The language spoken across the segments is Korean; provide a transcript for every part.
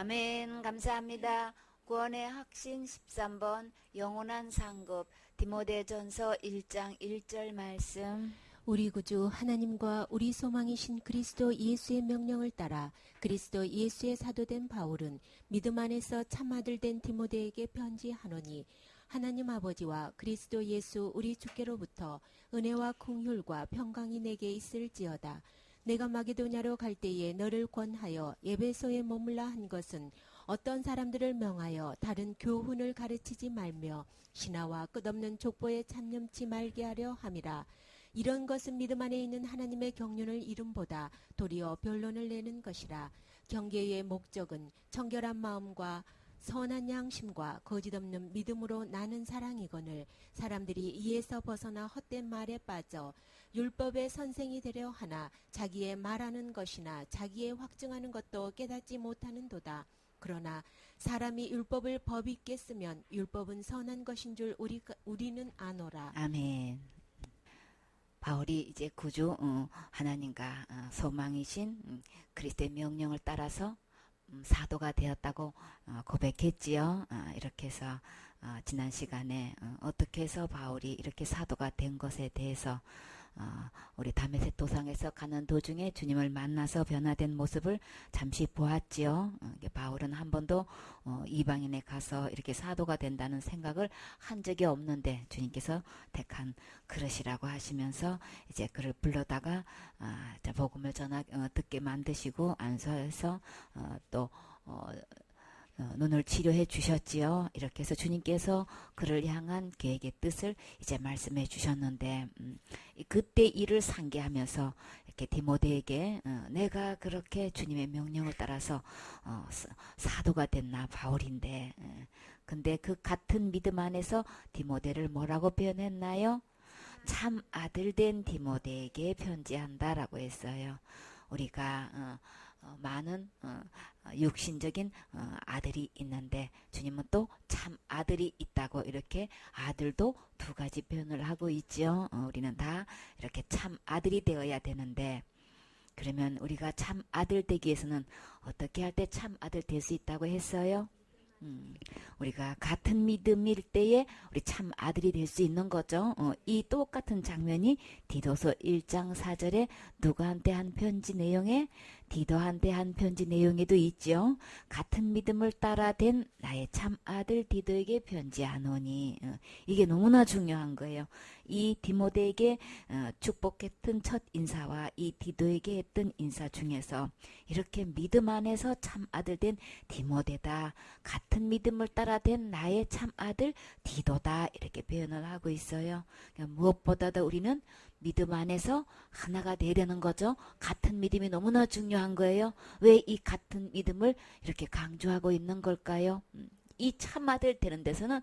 아멘. 감사합니다. 구원의 확신 13번 영원한 상급 디모데전서 1장 1절 말씀. 우리 구주 하나님과 우리 소망이신 그리스도 예수의 명령을 따라 그리스도 예수의 사도된 바울은 믿음 안에서 참아들 된 디모데에게 편지하노니, 하나님 아버지와 그리스도 예수 우리 주께로부터 은혜와 긍휼과 평강이 내게 있을지어다. 내가 마게도냐로 갈 때에 너를 권하여 에베소에 머물라 한 것은 어떤 사람들을 명하여 다른 교훈을 가르치지 말며 신하와 끝없는 족보에 참념치 말게 하려 함이라. 이런 것은 믿음 안에 있는 하나님의 경륜을 이름보다 도리어 변론을 내는 것이라. 경계의 목적은 청결한 마음과 선한 양심과 거짓없는 믿음으로 나는 사랑이거늘, 사람들이 이에서 벗어나 헛된 말에 빠져 율법의 선생이 되려 하나 자기의 말하는 것이나 자기의 확증하는 것도 깨닫지 못하는도다. 그러나 사람이 율법을 법 있게 쓰면 율법은 선한 것인 줄 우리는 아노라. 아멘. 바울이 이제 구주 하나님과 소망이신 그리스도의 명령을 따라서 사도가 되었다고 고백했지요. 이렇게 해서 지난 시간에 어떻게 해서 바울이 이렇게 사도가 된 것에 대해서 우리 다메섹 도상에서 가는 도중에 주님을 만나서 변화된 모습을 잠시 보았지요. 바울은 한 번도 이방인에 가서 이렇게 사도가 된다는 생각을 한 적이 없는데 주님께서 택한 그릇이라고 하시면서 이제 그를 불러다가 복음을 듣게 만드시고 안수해서 또 눈을 치료해 주셨지요. 이렇게 해서 주님께서 그를 향한 계획의 뜻을 이제 말씀해 주셨는데, 그때 일을 상기하면서 이렇게 디모데에게 내가 그렇게 주님의 명령을 따라서 사도가 된 나 바울인데, 근데 그 같은 믿음 안에서 디모데를 뭐라고 표현했나요? 참 아들 된 디모데에게 편지한다라고 했어요. 우리가 많은 육신적인 아들이 있는데 주님은 또 참 아들이 있다고 이렇게 아들도 두 가지 표현을 하고 있죠. 우리는 다 이렇게 참 아들이 되어야 되는데, 그러면 우리가 참 아들 되기 위해서는 어떻게 할 때 참 아들 될 수 있다고 했어요? 우리가 같은 믿음일 때에 우리 참 아들이 될 수 있는 거죠. 이 똑같은 장면이 디도서 1장 4절에 누구한테 한 편지 내용에 디도한테 한 편지 내용에도 있죠. 같은 믿음을 따라 된 나의 참 아들 디도에게 편지하노니, 이게 너무나 중요한 거예요. 이 디모데에게 축복했던 첫 인사와 이 디도에게 했던 인사 중에서 이렇게 믿음 안에서 참 아들 된 디모데다, 같은 믿음을 따라 된 나의 참 아들 디도다, 이렇게 표현을 하고 있어요. 그러니까 무엇보다도 우리는 믿음 안에서 하나가 되려는 거죠. 같은 믿음이 너무나 중요한 거예요. 왜 이 같은 믿음을 이렇게 강조하고 있는 걸까요? 이 참아들 되는 데서는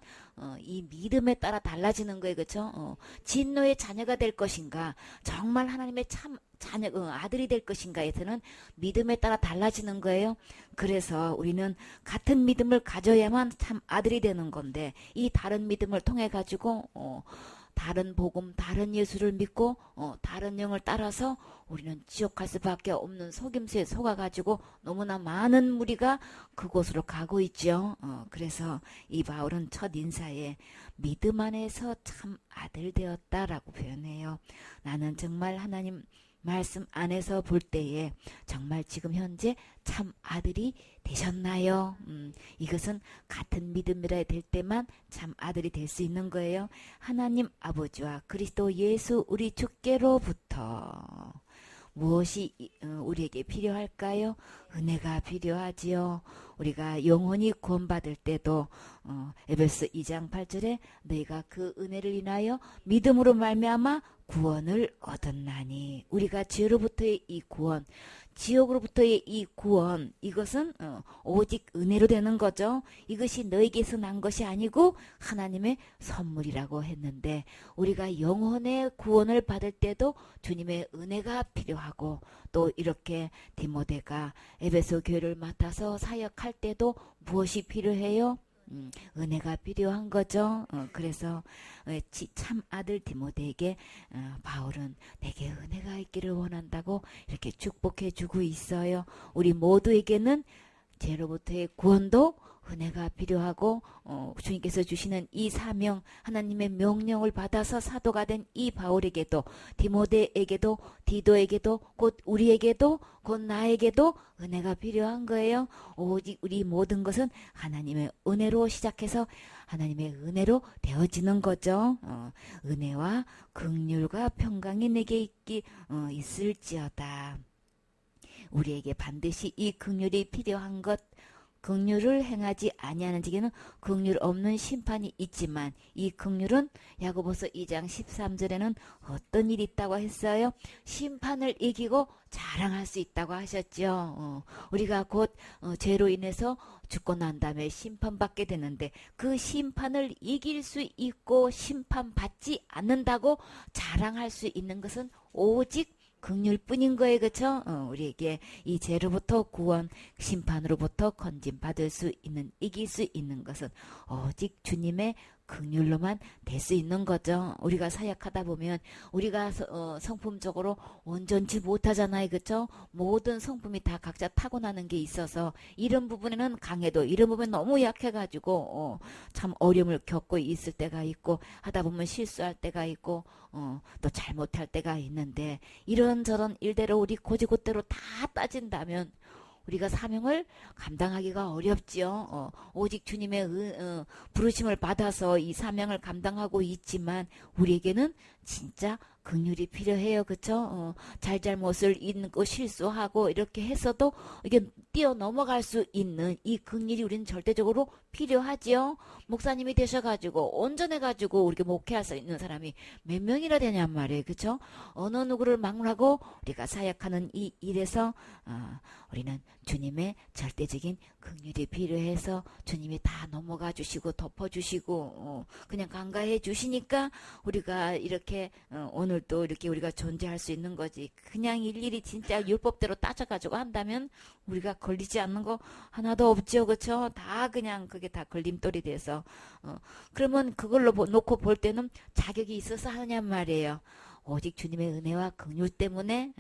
이 믿음에 따라 달라지는 거예요. 그렇죠? 진노의 자녀가 될 것인가, 정말 하나님의 참 자녀 아들이 될 것인가에서는 믿음에 따라 달라지는 거예요. 그래서 우리는 같은 믿음을 가져야만 참 아들이 되는 건데, 이 다른 믿음을 통해 가지고 다른 복음, 다른 예수를 믿고 다른 영을 따라서 우리는 지옥 갈 수밖에 없는 속임수에 속아가지고 너무나 많은 무리가 그곳으로 가고 있죠. 그래서 이 바울은 첫 인사에 믿음 안에서 참 아들 되었다라고 표현해요. 나는 정말 하나님 말씀 안에서 볼 때에 정말 지금 현재 참 아들이 되셨나요? 이것은 같은 믿음이라 될 때만 참 아들이 될 수 있는 거예요. 하나님 아버지와 그리스도 예수 우리 주께로부터 무엇이 우리에게 필요할까요? 은혜가 필요하지요. 우리가 영원히 구원받을 때도 에베소 2장 8절에 너희가 그 은혜를 인하여 믿음으로 말미암아 구원을 얻었나니, 우리가 죄로부터의 이 구원, 지옥으로부터의 이 구원, 이것은 오직 은혜로 되는 거죠. 이것이 너에게서 난 것이 아니고 하나님의 선물이라고 했는데, 우리가 영혼의 구원을 받을 때도 주님의 은혜가 필요하고, 또 이렇게 디모데가 에베소 교회를 맡아서 사역할 때도 무엇이 필요해요? 은혜가 필요한 거죠. 그래서 참 아들 디모데에게 바울은 내게 은혜가 있기를 원한다고 이렇게 축복해 주고 있어요. 우리 모두에게는 죄로부터의 구원도 은혜가 필요하고 주님께서 주시는 이 사명 하나님의 명령을 받아서 사도가 된 이 바울에게도 디모데에게도 디도에게도 곧 우리에게도 곧 나에게도 은혜가 필요한 거예요. 오직 우리 모든 것은 하나님의 은혜로 시작해서 하나님의 은혜로 되어지는 거죠. 은혜와 긍휼과 평강이 내게 있을지어다. 우리에게 반드시 이 긍휼이 필요한 것, 긍휼을 행하지 아니하는 지게는 긍휼 없는 심판이 있지만 이 긍휼은 야고보서 2장 13절에는 어떤 일이 있다고 했어요? 심판을 이기고 자랑할 수 있다고 하셨죠. 우리가 곧 죄로 인해서 죽고 난 다음에 심판받게 되는데 그 심판을 이길 수 있고 심판받지 않는다고 자랑할 수 있는 것은 오직 긍휼뿐인 거예요. 그렇죠? 우리에게 이 죄로부터 구원, 심판으로부터 건짐 받을 수 있는, 이길 수 있는 것은 오직 주님의 긍휼로만 될 수 있는 거죠. 우리가 사역하다 보면 우리가 성품적으로 온전치 못하잖아요. 그렇죠? 모든 성품이 다 각자 타고나는 게 있어서 이런 부분에는 강해도 이런 부분에 너무 약해가지고 참 어려움을 겪고 있을 때가 있고 하다 보면 실수할 때가 있고 또 잘못할 때가 있는데 이런저런 일대로 우리 고지고대로 다 따진다면 우리가 사명을 감당하기가 어렵지요. 오직 주님의 부르심을 받아서 이 사명을 감당하고 있지만 우리에게는 진짜 긍휼이 필요해요. 그렇죠? 잘잘못을 잊고 실수하고 이렇게 했어도 이게 뛰어넘어갈 수 있는 이 긍휼이 우리는 절대적으로 필요하지요. 목사님이 되셔가지고 온전해가지고 우리가 목회할 수 있는 사람이 몇 명이나 되냔 말이에요. 그렇죠? 어느 누구를 막론하고 우리가 사역하는 이 일에서 우리는 주님의 절대적인 긍휼이 필요해서 주님이 다 넘어가 주시고 덮어주시고 그냥 간과해 주시니까 우리가 이렇게 오늘 또 이렇게 우리가 존재할 수 있는 거지. 그냥 일일이 진짜 율법대로 따져가지고 한다면 우리가 걸리지 않는 거 하나도 없죠. 그렇죠? 다 그냥 그게 다 걸림돌이 돼서 그러면 그걸로 놓고 볼 때는 자격이 있어서 하느냐 말이에요. 오직 주님의 은혜와 긍휼 때문에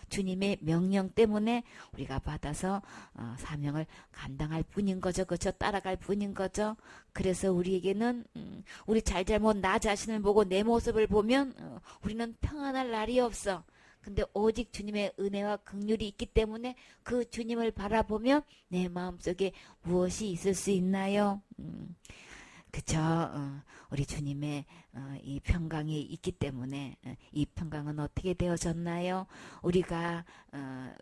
주님의 명령 때문에 우리가 받아서 사명을 감당할 뿐인 거죠. 그렇죠? 따라갈 뿐인 거죠. 그래서 우리에게는 우리 잘잘못 나 자신을 보고 내 모습을 보면 우리는 평안할 날이 없어. 근데 오직 주님의 은혜와 긍휼이 있기 때문에 그 주님을 바라보면 내 마음속에 무엇이 있을 수 있나요? 그쵸? 우리 주님의 이 평강이 있기 때문에 이 평강은 어떻게 되어졌나요? 우리가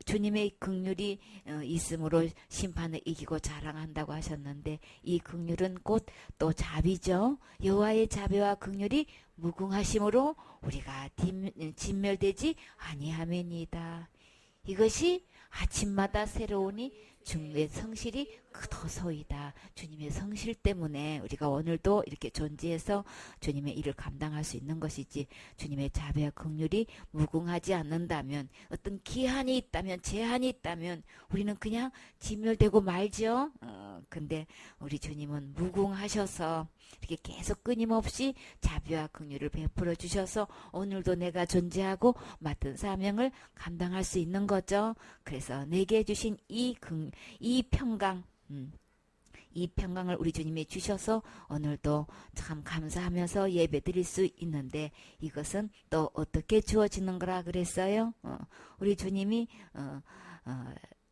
주님의 긍휼이 있음으로 심판을 이기고 자랑한다고 하셨는데 이 긍휼은 곧 또 자비죠. 여호와의 자비와 긍휼이 무궁하심으로 우리가 진멸되지 아니함이니이다. 이것이 아침마다 새로우니 주님의 성실이 크도소이다. 주님의 성실 때문에 우리가 오늘도 이렇게 존재해서 주님의 일을 감당할 수 있는 것이지 주님의 자비와 긍휼이 무궁하지 않는다면 어떤 기한이 있다면 제한이 있다면 우리는 그냥 진멸되고 말죠. 근데 우리 주님은 무궁하셔서 이렇게 계속 끊임없이 자비와 긍휼을 베풀어 주셔서 오늘도 내가 존재하고 맡은 사명을 감당할 수 있는 거죠. 그래서 내게 주신 이 평강 이 평강을 우리 주님이 주셔서 오늘도 참 감사하면서 예배 드릴 수 있는데 이것은 또 어떻게 주어지는 거라 그랬어요? 우리 주님이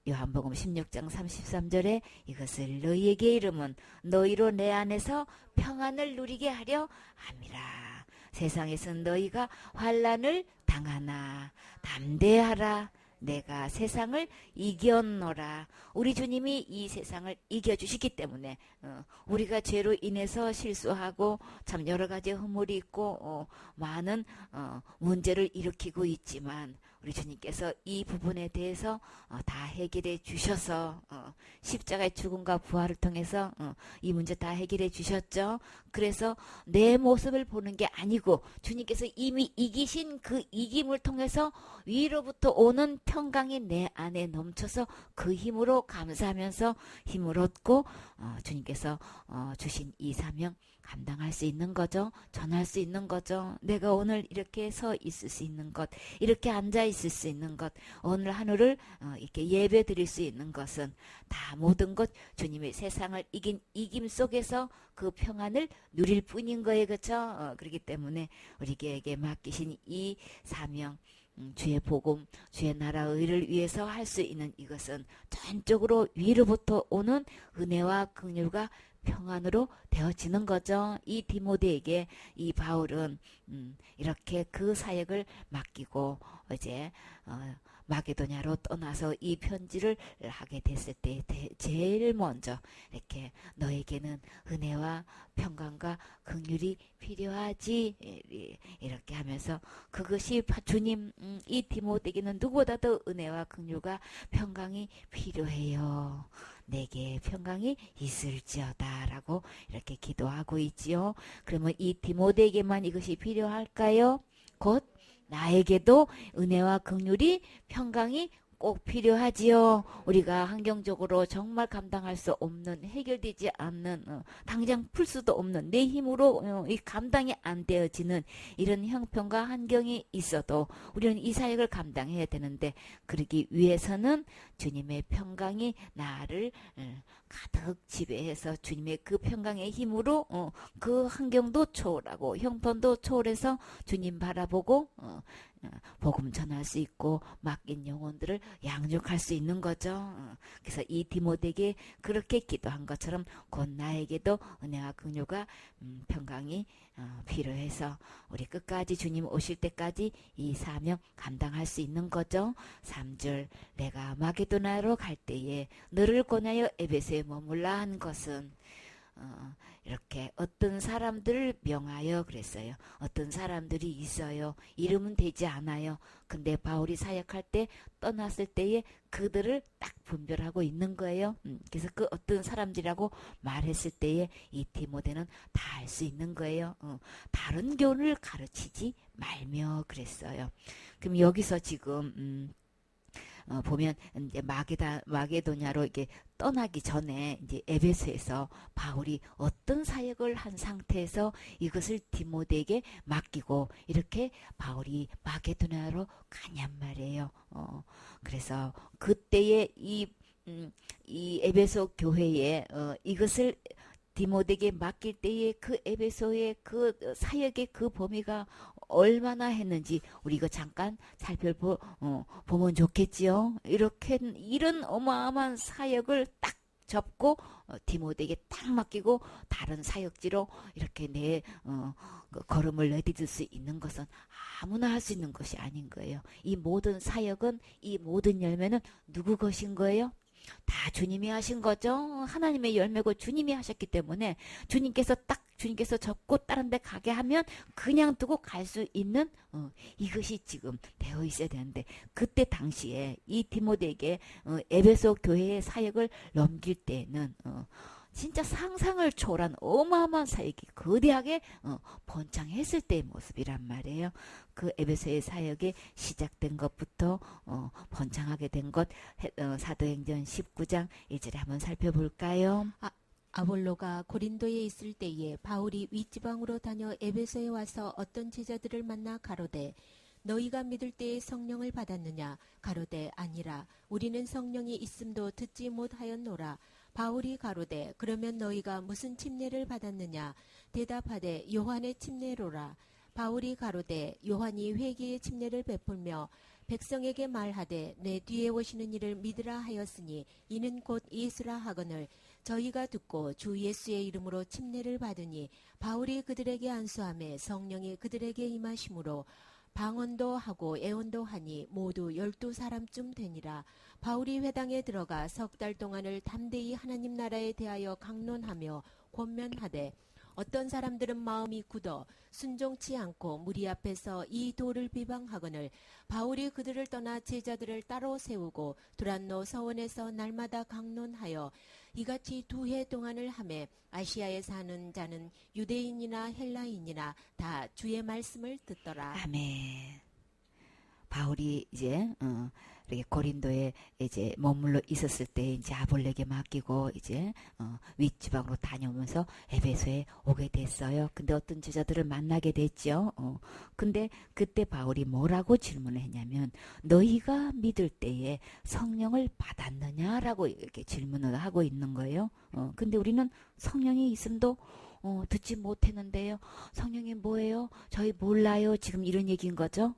요한복음 16장 33절에 이것을 너희에게 이름은 너희로 내 안에서 평안을 누리게 하려 함이라. 세상에서는 너희가 환난을 당하나 담대하라. 내가 세상을 이겼노라. 우리 주님이 이 세상을 이겨주시기 때문에 우리가 죄로 인해서 실수하고 참 여러 가지 허물이 있고 많은 문제를 일으키고 있지만 우리 주님께서 이 부분에 대해서 다 해결해 주셔서 십자가의 죽음과 부활을 통해서 이 문제 다 해결해 주셨죠. 그래서 내 모습을 보는 게 아니고 주님께서 이미 이기신 그 이김을 통해서 위로부터 오는 평강이 내 안에 넘쳐서 그 힘으로 감사하면서 힘을 얻고 주님께서 주신 이 사명 감당할 수 있는 거죠. 전할 수 있는 거죠. 내가 오늘 이렇게 서 있을 수 있는 것, 이렇게 앉아 있을 수 있는 것, 오늘 하루를 이렇게 예배 드릴 수 있는 것은 다 다 모든 것 주님의 세상을 이긴 이김 속에서 그 평안을 누릴 뿐인 거예요. 그렇죠? 그렇기 때문에 우리에게 맡기신 이 사명, 주의 복음, 주의 나라 의를 위해서 할 수 있는 이것은 전적으로 위로부터 오는 은혜와 긍휼과 평안으로 되어지는 거죠. 이 디모데에게 이 바울은 이렇게 그 사역을 맡기고 이제 마게도냐로 떠나서 이 편지를 하게 됐을 때 제일 먼저 이렇게 너에게는 은혜와 평강과 긍휼이 필요하지 이렇게 하면서 그것이 주님 이 디모데에게는 누구보다도 은혜와 긍휼과 평강이 필요해요. 내게 평강이 있을지어다 라고 이렇게 기도하고 있지요. 그러면 이 디모데에게만 이것이 필요할까요? 곧 나에게도 은혜와 긍휼이 평강이 꼭 필요하지요. 우리가 환경적으로 정말 감당할 수 없는 해결되지 않는 당장 풀 수도 없는 내 힘으로 이 감당이 안 되어지는 이런 형편과 환경이 있어도 우리는 이 사역을 감당해야 되는데 그러기 위해서는 주님의 평강이 나를 가득 지배해서 주님의 그 평강의 힘으로 그 환경도 초월하고 형편도 초월해서 주님 바라보고 복음 전할 수 있고 맡긴 영혼들을 양육할 수 있는 거죠. 그래서 이 디모데에게 그렇게 기도한 것처럼 곧 나에게도 은혜와 긍휼과 평강이 필요해서 우리 끝까지 주님 오실 때까지 이 사명 감당할 수 있는 거죠. 3절 내가 마게도나로 갈 때에 너를 권하여 에베소에 머물라 한 것은 이렇게 어떤 사람들을 명하여 그랬어요. 어떤 사람들이 있어요. 이름은 되지 않아요. 근데 바울이 사역할 때 떠났을 때에 그들을 딱 분별하고 있는 거예요. 그래서 그 어떤 사람들이라고 말했을 때에 이 디모데는 다 알 수 있는 거예요. 다른 교훈을 가르치지 말며 그랬어요. 그럼 여기서 지금 보면 이제 마게도냐로 이게 떠나기 전에 이제 에베소에서 바울이 어떤 사역을 한 상태에서 이것을 디모데에게 맡기고 이렇게 바울이 마게도냐로 가냔 말이에요. 그래서 그때의 이 에베소 교회에 이것을 디모데에게 맡길 때에 그 에베소의 그 사역의 그 범위가 얼마나 했는지 우리 이거 잠깐 살펴보면 좋겠지요. 이렇게 이런 어마어마한 사역을 딱 접고 디모데에게 딱 맡기고 다른 사역지로 이렇게 그 걸음을 내디딜 수 있는 것은 아무나 할 수 있는 것이 아닌 거예요. 이 모든 사역은 이 모든 열매는 누구 것인 거예요? 다 주님이 하신 거죠. 하나님의 열매고 주님이 하셨기 때문에 주님께서 접고 다른 데 가게 하면 그냥 두고 갈 수 있는 이것이 지금 되어 있어야 되는데 그때 당시에 이 디모데에게 에베소 교회의 사역을 넘길 때는 진짜 상상을 초월한 어마어마한 사역이 거대하게 번창했을 때의 모습이란 말이에요. 그 에베소의 사역이 시작된 것부터 번창하게 된 것 사도행전 19장 1절에 한번 살펴볼까요? 아볼로가 고린도에 있을 때에 바울이 윗지방으로 다녀 에베소에 와서 어떤 제자들을 만나 가로되 너희가 믿을 때에 성령을 받았느냐 가로되 아니라 우리는 성령이 있음도 듣지 못하였노라. 바울이 가로되 그러면 너희가 무슨 침례를 받았느냐 대답하되 요한의 침례로라. 바울이 가로되 요한이 회개의 침례를 베풀며 백성에게 말하되 내 뒤에 오시는 이를 믿으라 하였으니 이는 곧 예수라 하거늘 저희가 듣고 주 예수의 이름으로 침례를 받으니 바울이 그들에게 안수하며 성령이 그들에게 임하심으로 방언도 하고 애언도 하니 모두 12사람쯤 되니라. 바울이 회당에 들어가 석 달 동안을 담대히 하나님 나라에 대하여 강론하며 권면하되 어떤 사람들은 마음이 굳어 순종치 않고 무리 앞에서 이 도를 비방하거늘 바울이 그들을 떠나 제자들을 따로 세우고 두란노 서원에서 날마다 강론하여 이같이 2해 동안을 하매 아시아에 사는 자는 유대인이나 헬라인이나 다 주의 말씀을 듣더라. 아멘. 바울이 이제 이렇게 고린도에 이제 머물러 있었을 때 이제 아볼레에게 맡기고 이제 윗지방으로 다녀오면서 에베소에 오게 됐어요. 근데 어떤 제자들을 만나게 됐죠. 근데 그때 바울이 뭐라고 질문을 했냐면 너희가 믿을 때에 성령을 받았느냐라고 이렇게 질문을 하고 있는 거예요. 근데 우리는 성령이 있음도 듣지 못했는데요. 성령이 뭐예요? 저희 몰라요. 지금 이런 얘기인 거죠.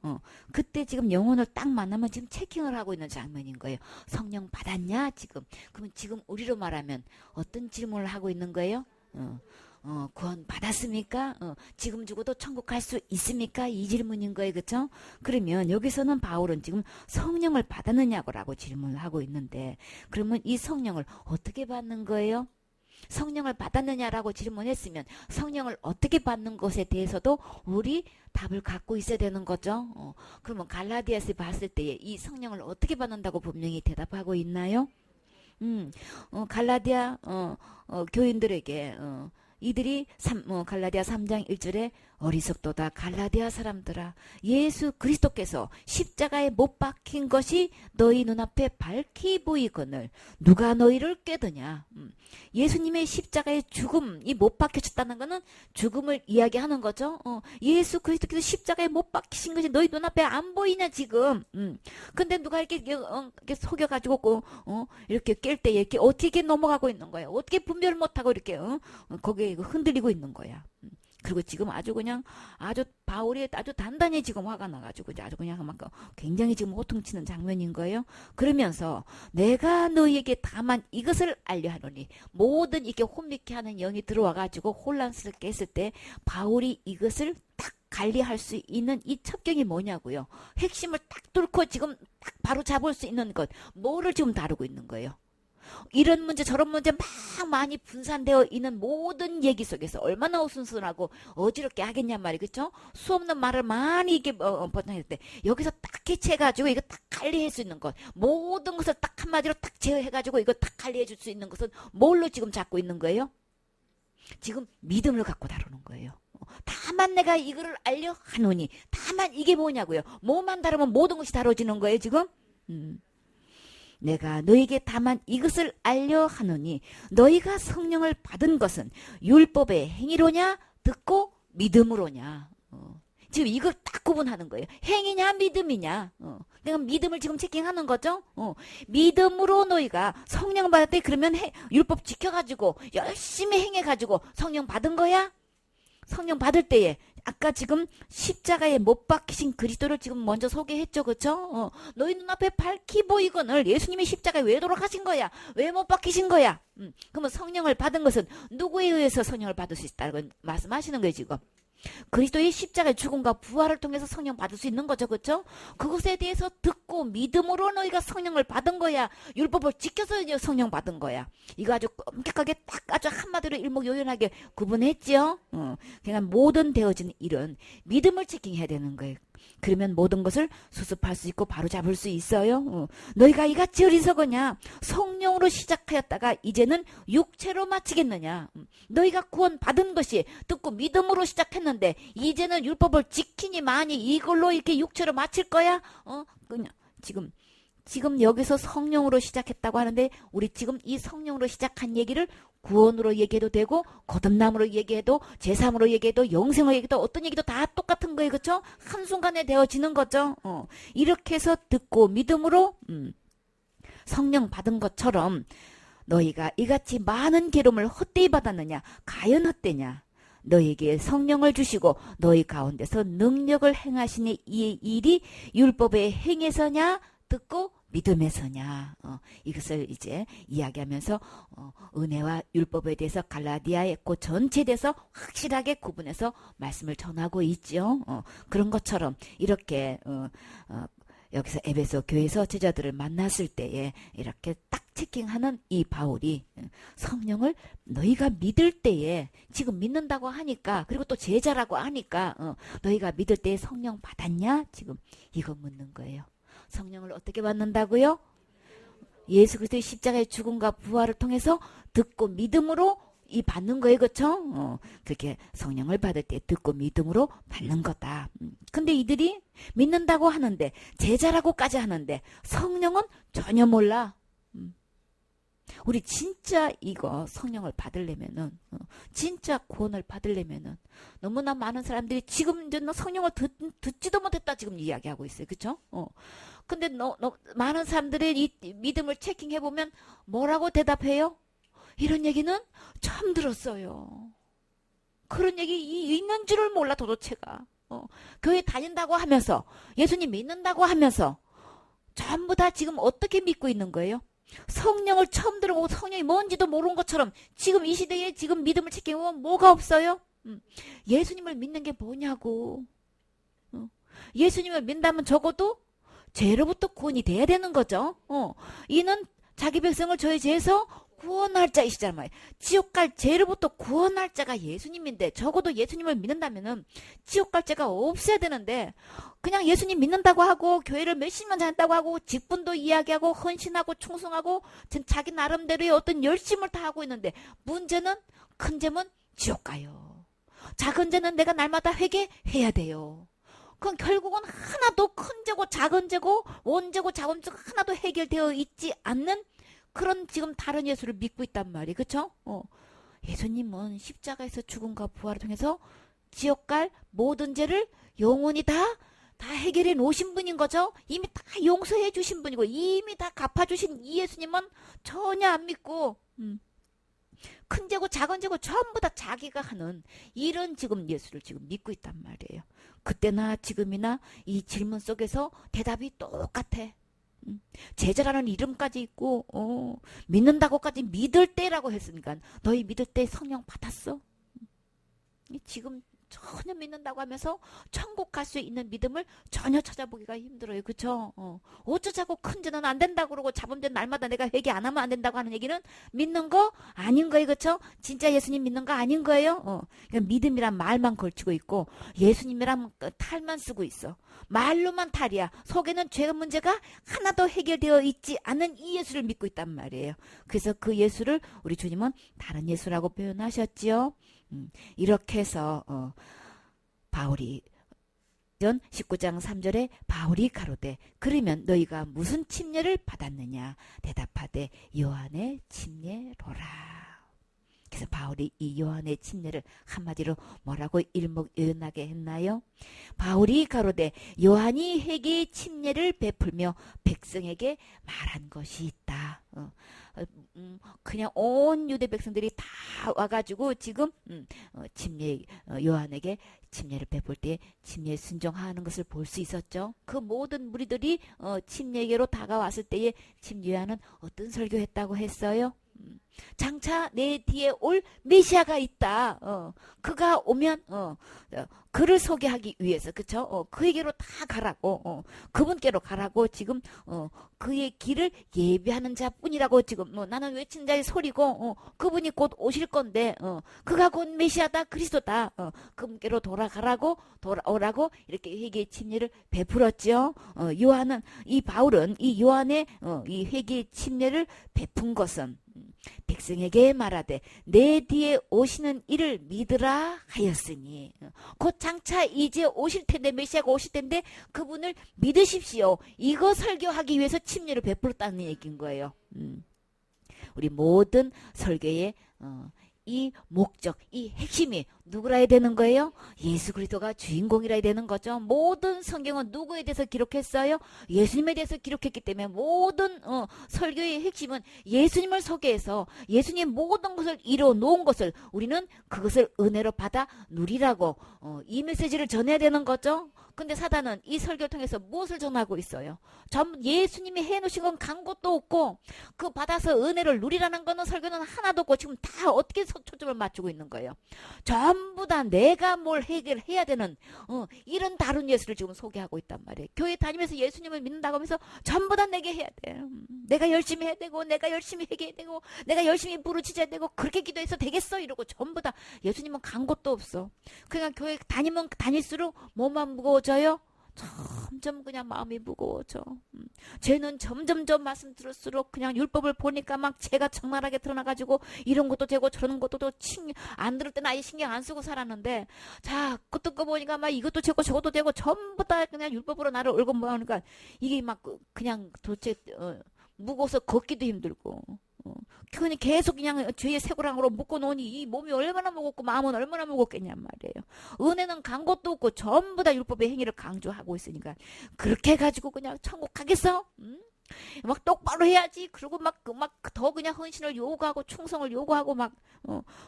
그때 지금 영혼을 딱 만나면 지금 체킹을 하고 있는 장면인 거예요. 성령 받았냐? 지금. 그러면 지금 우리로 말하면 어떤 질문을 하고 있는 거예요? 구원 받았습니까? 지금 죽어도 천국 갈 수 있습니까? 이 질문인 거예요. 그렇죠? 그러면 여기서는 바울은 지금 성령을 받았느냐고 질문을 하고 있는데 그러면 이 성령을 어떻게 받는 거예요? 성령을 받았느냐라고 질문했으면 성령을 어떻게 받는 것에 대해서도 우리 답을 갖고 있어야 되는 거죠. 그러면 갈라디아서 봤을 때에 이 성령을 어떻게 받는다고 분명히 대답하고 있나요? 갈라디아 교인들에게 이들이 갈라디아 3장 1절에 어리석도다 갈라디아 사람들아 예수 그리스도께서 십자가에 못 박힌 것이 너희 눈앞에 밝히 보이거늘 누가 너희를 깨드냐. 예수님의 십자가의 죽음이 못 박혀졌다는 것은 죽음을 이야기하는 거죠. 예수 그리스도께서 십자가에 못 박히신 것이 너희 눈앞에 안 보이냐 지금. 근데 누가 이렇게 속여가지고 이렇게 깰 때 이렇게 어떻게 넘어가고 있는 거야. 어떻게 분별을 못하고 이렇게 거기에 흔들리고 있는 거야. 그리고 지금 아주 그냥 아주 바울이 아주 단단히 지금 화가 나가지고 아주 그냥 막 굉장히 지금 호통치는 장면인 거예요. 그러면서 내가 너희에게 다만 이것을 알려 하노니 모든 이렇게 혼미케 하는 영이 들어와가지고 혼란스럽게 했을 때 바울이 이것을 딱 관리할 수 있는 이 첩경이 뭐냐고요. 핵심을 딱 뚫고 지금 딱 바로 잡을 수 있는 것 뭐를 지금 다루고 있는 거예요. 이런 문제 저런 문제 막 많이 분산되어 있는 모든 얘기 속에서 얼마나 어순순하고 어지럽게 하겠냐 말이 그렇죠? 수없는 말을 많이 이렇게 버텨낼 때 여기서 딱 캐치해가지고 이거 딱 관리할 수 있는 것 모든 것을 딱 한마디로 딱 제어해가지고 이거 딱 관리해 줄 수 있는 것은 뭘로 지금 잡고 있는 거예요? 지금 믿음을 갖고 다루는 거예요. 다만 내가 이거를 알려 하노니 다만 이게 뭐냐고요. 뭐만 다루면 모든 것이 다뤄지는 거예요 지금. 내가 너에게 다만 이것을 알려 하노니 너희가 성령을 받은 것은 율법의 행위로냐 듣고 믿음으로냐. 지금 이걸 딱 구분하는 거예요. 행위냐 믿음이냐. 내가 믿음을 지금 체킹하는 거죠. 믿음으로 너희가 성령 받을 때 그러면 율법 지켜가지고 열심히 행해가지고 성령 받은 거야? 성령 받을 때에 아까 지금 십자가에 못 박히신 그리스도를 지금 먼저 소개했죠. 그렇죠? 너희 눈앞에 밝히 보이거늘 예수님이 십자가에 왜 돌아가신 거야? 왜 못 박히신 거야? 그러면 성령을 받은 것은 누구에 의해서 성령을 받을 수 있다고 말씀하시는 거예요 지금. 그리스도의 십자가의 죽음과 부활을 통해서 성령 받을 수 있는 거죠. 그렇죠? 그것에 대해서 듣고 믿음으로 너희가 성령을 받은 거야. 율법을 지켜서 성령 받은 거야. 이거 아주 엄격하게 딱 아주 한마디로 일목요연하게 구분했죠. 그냥 모든 되어진 일은 믿음을 체킹해야 되는 거예요. 그러면 모든 것을 수습할 수 있고 바로 잡을 수 있어요. 너희가 이같이 어리석으냐? 성령으로 시작하였다가 이제는 육체로 마치겠느냐? 너희가 구원 받은 것이 듣고 믿음으로 시작했는데 이제는 율법을 지키니 많이 이걸로 이렇게 육체로 마칠 거야? 그냥 지금 여기서 성령으로 시작했다고 하는데 우리 지금 이 성령으로 시작한 얘기를 구원으로 얘기해도 되고 거듭남으로 얘기해도 제3으로 얘기해도 영생으로 얘기해도 어떤 얘기도 다 똑같은 거예요. 그렇죠? 한순간에 되어지는 거죠. 이렇게 해서 듣고 믿음으로 성령 받은 것처럼 너희가 이같이 많은 기름을 헛되이 받았느냐? 가연 헛되냐? 너희에게 성령을 주시고 너희 가운데서 능력을 행하시니 이 일이 율법의 행에서냐? 듣고 믿음에서냐. 이것을 이제 이야기하면서 은혜와 율법에 대해서 갈라디아의 그 전체에 대해서 확실하게 구분해서 말씀을 전하고 있죠. 그런 것처럼 이렇게 여기서 에베소 교회에서 제자들을 만났을 때에 이렇게 딱 체킹하는 이 바울이 성령을 너희가 믿을 때에 지금 믿는다고 하니까 그리고 또 제자라고 하니까 너희가 믿을 때에 성령 받았냐? 지금 이거 묻는 거예요. 성령을 어떻게 받는다고요? 예수 그리스도의 십자가의 죽음과 부활을 통해서 듣고 믿음으로 이 받는 거예요. 그쵸? 그렇게 성령을 받을 때 듣고 믿음으로 받는 거다. 근데 이들이 믿는다고 하는데 제자라고까지 하는데 성령은 전혀 몰라. 우리 진짜 이거 성령을 받으려면은 진짜 구원을 받으려면은 너무나 많은 사람들이 지금 이제 성령을 듣지도 못했다 지금 이야기하고 있어요. 그쵸? 근데 많은 사람들의 이 믿음을 체킹해보면 뭐라고 대답해요? 이런 얘기는 처음 들었어요. 그런 얘기 있는 줄을 몰라 도대체가. 교회 다닌다고 하면서 예수님 믿는다고 하면서 전부 다 지금 어떻게 믿고 있는 거예요? 성령을 처음 들어보고 성령이 뭔지도 모르는 것처럼 지금 이 시대에 지금 믿음을 체킹해보면 뭐가 없어요? 예수님을 믿는 게 뭐냐고. 예수님을 믿는다면 적어도 죄로부터 구원이 돼야 되는 거죠. 이는 자기 백성을 저희 죄에서 구원할 자이시잖아요. 지옥 갈 죄로부터 구원할 자가 예수님인데 적어도 예수님을 믿는다면은 지옥 갈 죄가 없어야 되는데 그냥 예수님 믿는다고 하고 교회를 몇십년 다녔다고 하고 직분도 이야기하고 헌신하고 충성하고 자기 나름대로의 어떤 열심을 다 하고 있는데 문제는 큰 죄는 지옥 가요. 작은 죄는 내가 날마다 회개해야 돼요. 그건 결국은 하나도 큰 죄고 작은 죄고 원죄고 작은 죄고 하나도 해결되어 있지 않는 그런 지금 다른 예수를 믿고 있단 말이에요. 그쵸? 예수님은 십자가에서 죽음과 부활을 통해서 지옥 갈 모든 죄를 영원히 다 해결해 놓으신 분인 거죠. 이미 다 용서해 주신 분이고 이미 다 갚아주신 이 예수님은 전혀 안 믿고 큰 죄고 작은 죄고 전부 다 자기가 하는 이런 지금 예수를 지금 믿고 있단 말이에요. 그때나 지금이나 이 질문 속에서 대답이 똑같아. 제자라는 이름까지 있고 믿는다고까지 믿을 때라고 했으니까 너희 믿을 때 성령 받았어? 지금 전혀 믿는다고 하면서 천국 갈 수 있는 믿음을 전혀 찾아보기가 힘들어요. 그쵸? 어쩌자고 큰 죄는 안 된다고 그러고 잡음죄 날마다 내가 회개 안 하면 안 된다고 하는 얘기는 믿는 거 아닌 거예요. 그쵸? 진짜 예수님 믿는 거 아닌 거예요. 그러니까 믿음이란 말만 걸치고 있고 예수님이란 탈만 쓰고 있어. 말로만 탈이야. 속에는 죄 문제가 하나도 해결되어 있지 않은 이 예수를 믿고 있단 말이에요. 그래서 그 예수를 우리 주님은 다른 예수라고 표현하셨지요. 이렇게 해서 바울이 19장 3절에 바울이 가로되 그러면 너희가 무슨 침례를 받았느냐 대답하되 요한의 침례로라. 그래서 바울이 이 요한의 침례를 한마디로 뭐라고 일목요연하게 했나요? 바울이 가로되 요한이 회개의 침례를 베풀며 백성에게 말한 것이 있다. 그냥 온 유대 백성들이 다 와가지고 지금 요한에게 침례를 베풀 때 침례에 순종하는 것을 볼 수 있었죠. 그 모든 무리들이 침례에게로 다가왔을 때에 요한은 어떤 설교했다고 했어요? 장차 내 뒤에 올 메시아가 있다. 그가 오면 그를 소개하기 위해서 그쵸? 그에게로 다 가라고 그분께로 가라고 지금 그의 길을 예비하는 자뿐이라고 지금 나는 외친 자의 소리고 그분이 곧 오실 건데 그가 곧 메시아다 그리스도다 그분께로 돌아오라고 이렇게 회개의 침례를 베풀었죠. 바울은 이 요한의 이 회개의 침례를 베푼 것은 백성에게 말하되 내 뒤에 오시는 이를 믿으라 하였으니 곧 장차 이제 오실 텐데 메시아가 오실 텐데 그분을 믿으십시오. 이거 설교하기 위해서 침례를 베풀었다는 얘기인 거예요. 우리 모든 설교의 이 목적, 이 핵심이 누구라야 되는 거예요? 예수 그리스도가 주인공이라야 되는 거죠. 모든 성경은 누구에 대해서 기록했어요? 예수님에 대해서 기록했기 때문에 모든 설교의 핵심은 예수님을 소개해서 예수님 모든 것을 이루어 놓은 것을 우리는 그것을 은혜로 받아 누리라고 이 메시지를 전해야 되는 거죠. 근데 사단은 이 설교를 통해서 무엇을 전하고 있어요? 예수님이 해놓으신 건 간 것도 없고 그 받아서 은혜를 누리라는 거는 설교는 하나도 없고 지금 다 어떻게 초점을 맞추고 있는 거예요? 전부 다 내가 뭘 해결해야 되는 이런 다른 예수를 지금 소개하고 있단 말이에요. 교회 다니면서 예수님을 믿는다고 하면서 전부 다 내게 해야 돼. 내가 열심히 해야 되고 내가 열심히 회개해야 되고 내가 열심히 부르짖어야 되고 그렇게 기도해서 되겠어 이러고 전부 다 예수님은 간 것도 없어. 그러니까 교회 다니면 다닐수록 뭐만 무거워져요? 점점 그냥 마음이 무거워져. 죄는 점점점 말씀 들을수록 그냥 율법을 보니까 막 죄가 적나라하게 드러나가지고 이런 것도 되고 저런 것도 안 들을 때는 아예 신경 안 쓰고 살았는데, 자, 그것도 거 보니까 막 이것도 되고 저것도 되고 전부 다 그냥 율법으로 나를 얼굴 모아오니까 이게 막 그냥 도대체 무거워서 걷기도 힘들고, 그냥 계속 그냥 죄의 쇠고랑으로 묶어 놓으니 이 몸이 얼마나 무겁고 마음은 얼마나 무겁겠냔 말이에요. 은혜는 간 것도 없고 전부 다 율법의 행위를 강조하고 있으니까 그렇게 해가지고 그냥 천국 가겠어? 막 똑바로 해야지. 그리고 막 더 그냥 헌신을 요구하고 충성을 요구하고 막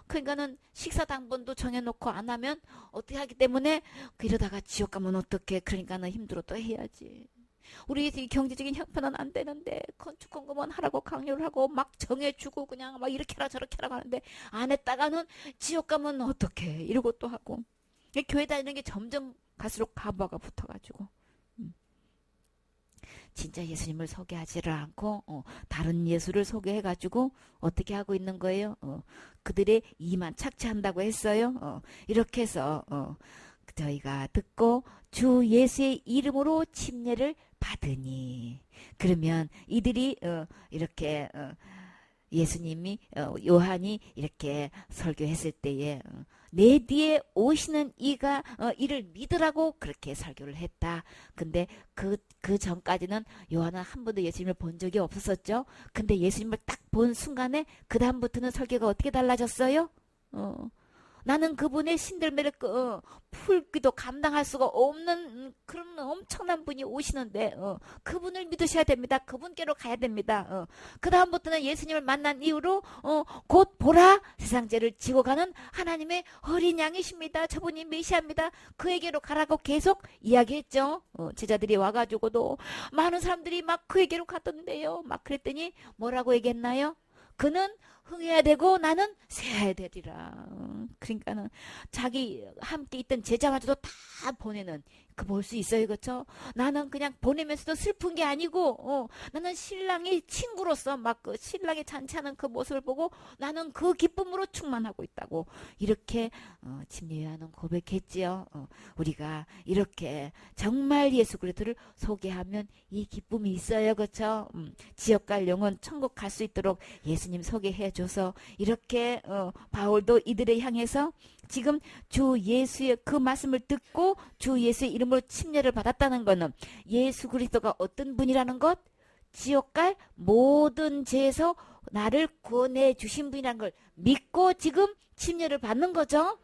그러니까는 식사 당번도 정해놓고 안 하면 어떻게 하기 때문에 이러다가 지옥 가면 어떡해. 그러니까는 힘들어 또 해야지. 우리 경제적인 형편은 안 되는데 건축 공급은 하라고 강요를 하고 막 정해주고 그냥 막 이렇게 하라 저렇게 하라고 하는데 안 했다가는 지옥 가면 어떡해 이러고 또 하고, 교회 다니는 게 점점 갈수록 가부가 붙어가지고 진짜 예수님을 소개하지를 않고 다른 예수를 소개해가지고 어떻게 하고 있는 거예요? 그들의 이만 착취한다고 했어요. 이렇게 해서 저희가 듣고 주 예수의 이름으로 침례를 받으니, 그러면 이들이 이렇게 예수님이 요한이 이렇게 설교했을 때에 내 뒤에 오시는 이가 이를 믿으라고 그렇게 설교를 했다. 근데 그 전까지는 요한은 한 번도 예수님을 본 적이 없었었죠. 근데 예수님을 딱 본 순간에 그 다음부터는 설교가 어떻게 달라졌어요? 나는 그분의 신들매를 풀기도 감당할 수가 없는 그런 엄청난 분이 오시는데 그분을 믿으셔야 됩니다. 그분께로 가야 됩니다. 그 다음부터는 예수님을 만난 이후로 곧 보라 세상 죄를 지고 가는 하나님의 어린 양이십니다. 저분이 메시아입니다. 그에게로 가라고 계속 이야기했죠. 제자들이 와가지고도 많은 사람들이 막 그에게로 갔던데요. 막 그랬더니 뭐라고 얘기했나요? 그는 흥해야 되고 나는 세야 되리라. 그러니까는 자기 함께 있던 제자마저도 다 보내는 그 볼 수 있어요. 그렇죠? 나는 그냥 보내면서도 슬픈 게 아니고 나는 신랑의 친구로서 막 그 신랑이 잔치하는 그 모습을 보고 나는 그 기쁨으로 충만하고 있다고 이렇게 침례 요한은 고백했지요. 우리가 이렇게 정말 예수 그리스도를 소개하면 이 기쁨이 있어요. 그렇죠? 지옥 갈 영혼 천국 갈 수 있도록 예수님 소개해 줘서 이렇게 바울도 이들을 향해서 지금 주 예수의 그 말씀을 듣고 주 예수의 이름으로 침례를 받았다는 것은 예수 그리스도가 어떤 분이라는 것, 지옥 갈 모든 죄에서 나를 구원해 주신 분이라는 걸 믿고 지금 침례를 받는 거죠.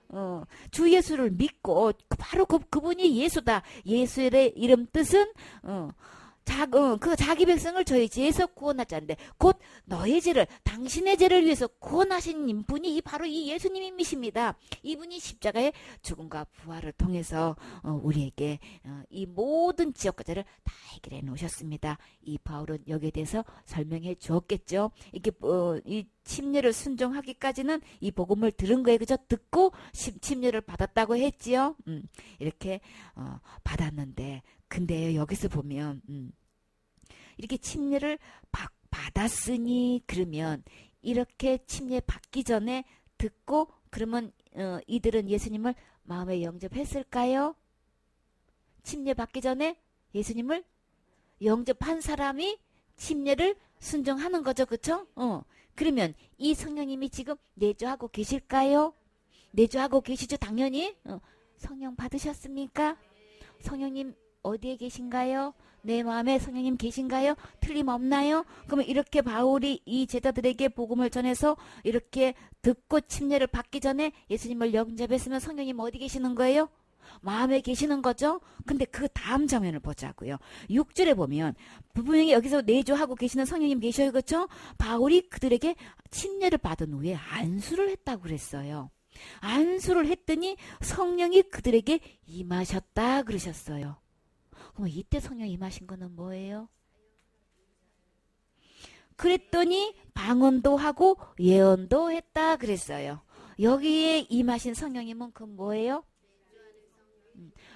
주 예수를 믿고 바로 그분이 예수다. 예수의 이름 뜻은 그 자기 백성을 저희 죄에서 구원하자는데 곧 너의 죄를 당신의 죄를 위해서 구원하신 분이 바로 이 예수님이십니다. 이분이 십자가의 죽음과 부활을 통해서 우리에게 이 모든 지옥과 죄를 다 해결해 놓으셨습니다. 이 바울은 여기에 대해서 설명해 주었겠죠. 이게 이 침례를 순종하기까지는 이 복음을 들은 거예요. 그죠? 듣고 침례를 받았다고 했지요. 이렇게 받았는데 근데 여기서 보면 이렇게 침례를 받았으니 그러면 이렇게 침례 받기 전에 듣고 그러면 이들은 예수님을 마음에 영접했을까요? 침례 받기 전에 예수님을 영접한 사람이 침례를 순종하는 거죠. 그렇죠? 그러면 이 성령님이 지금 내주하고 계실까요? 내주하고 계시죠. 당연히. 성령 받으셨습니까? 성령님 어디에 계신가요? 내 마음에 성령님 계신가요? 틀림없나요? 그러면 이렇게 바울이 이 제자들에게 복음을 전해서 이렇게 듣고 침례를 받기 전에 예수님을 영접했으면 성령님 어디 계시는 거예요? 마음에 계시는 거죠? 근데 그 다음 장면을 보자고요. 6절에 보면 분명히 여기서 내주하고 계시는 성령님 계셔요. 그렇죠? 바울이 그들에게 침례를 받은 후에 안수를 했다고 그랬어요. 안수를 했더니 성령이 그들에게 임하셨다 그러셨어요. 그럼 이때 성령 임하신 거는 뭐예요? 그랬더니 방언도 하고 예언도 했다 그랬어요. 여기에 임하신 성령님은 그 뭐예요?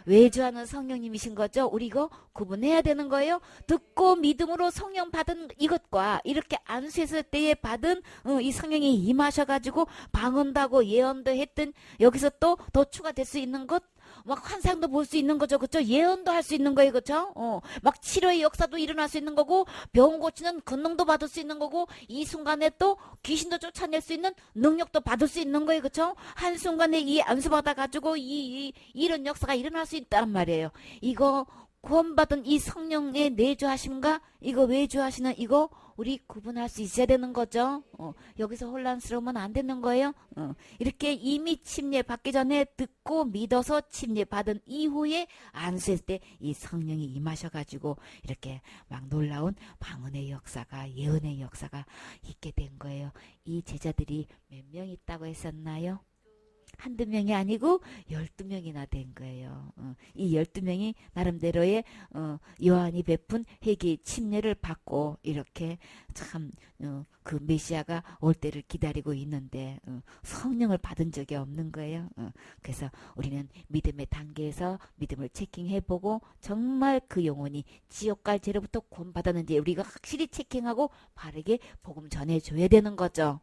외주하는 성령님이신 거죠. 우리 이거 구분해야 되는 거예요. 듣고 믿음으로 성령 받은 이것과 이렇게 안수했을 때에 받은 이 성령이 임하셔가지고 방언도 하고 예언도 했던 여기서 또 더 추가될 수 있는 것 막 환상도 볼 수 있는 거죠. 그쵸? 예언도 할 수 있는 거예요. 그쵸? 막 치료의 역사도 일어날 수 있는 거고, 병 고치는 권능도 받을 수 있는 거고, 이 순간에 또 귀신도 쫓아낼 수 있는 능력도 받을 수 있는 거예요. 그쵸? 한순간에 이 안수 받아가지고, 이런 역사가 일어날 수 있단 말이에요. 이거, 구원받은 이 성령의 내주하심과 이거 외주하시는 이거 우리 구분할 수 있어야 되는 거죠. 여기서 혼란스러우면 안 되는 거예요. 이렇게 이미 침례 받기 전에 듣고 믿어서 침례 받은 이후에 안수했을 때 이 성령이 임하셔가지고 이렇게 막 놀라운 방언의 역사가 예언의 역사가 있게 된 거예요. 이 제자들이 몇 명 있다고 했었나요? 한두 명이 아니고 12명이나 된 거예요. 이 12명이 나름대로의 요한이 베푼 회개 침례를 받고 이렇게 참 그 메시아가 올 때를 기다리고 있는데 성령을 받은 적이 없는 거예요. 그래서 우리는 믿음의 단계에서 믿음을 체킹해보고 정말 그 영혼이 지옥 갈 죄로부터 구원받았는지 우리가 확실히 체킹하고 바르게 복음 전해줘야 되는 거죠.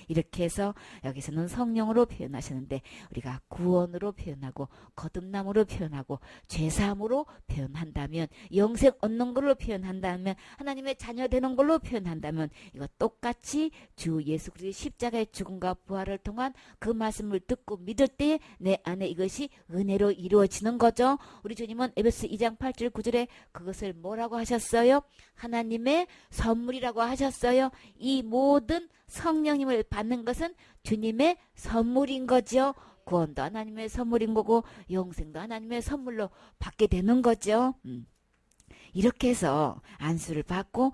이렇게 해서 여기서는 성령으로 표현하시는데 우리가 구원으로 표현하고 거듭남으로 표현하고 죄사함으로 표현한다면 영생 얻는 걸로 표현한다면 하나님의 자녀 되는 걸로 표현한다면 이거 똑같이 주 예수 그리스도의 십자가의 죽음과 부활을 통한 그 말씀을 듣고 믿을 때 내 안에 이것이 은혜로 이루어지는 거죠. 우리 주님은 에베소 2장 8절 9절에 그것을 뭐라고 하셨어요? 하나님의 선물이라고 하셨어요. 이 모든 성령님을 받는 것은 주님의 선물인 거죠. 구원도 하나님의 선물인 거고 영생도 하나님의 선물로 받게 되는 거죠. 이렇게 해서 안수를 받고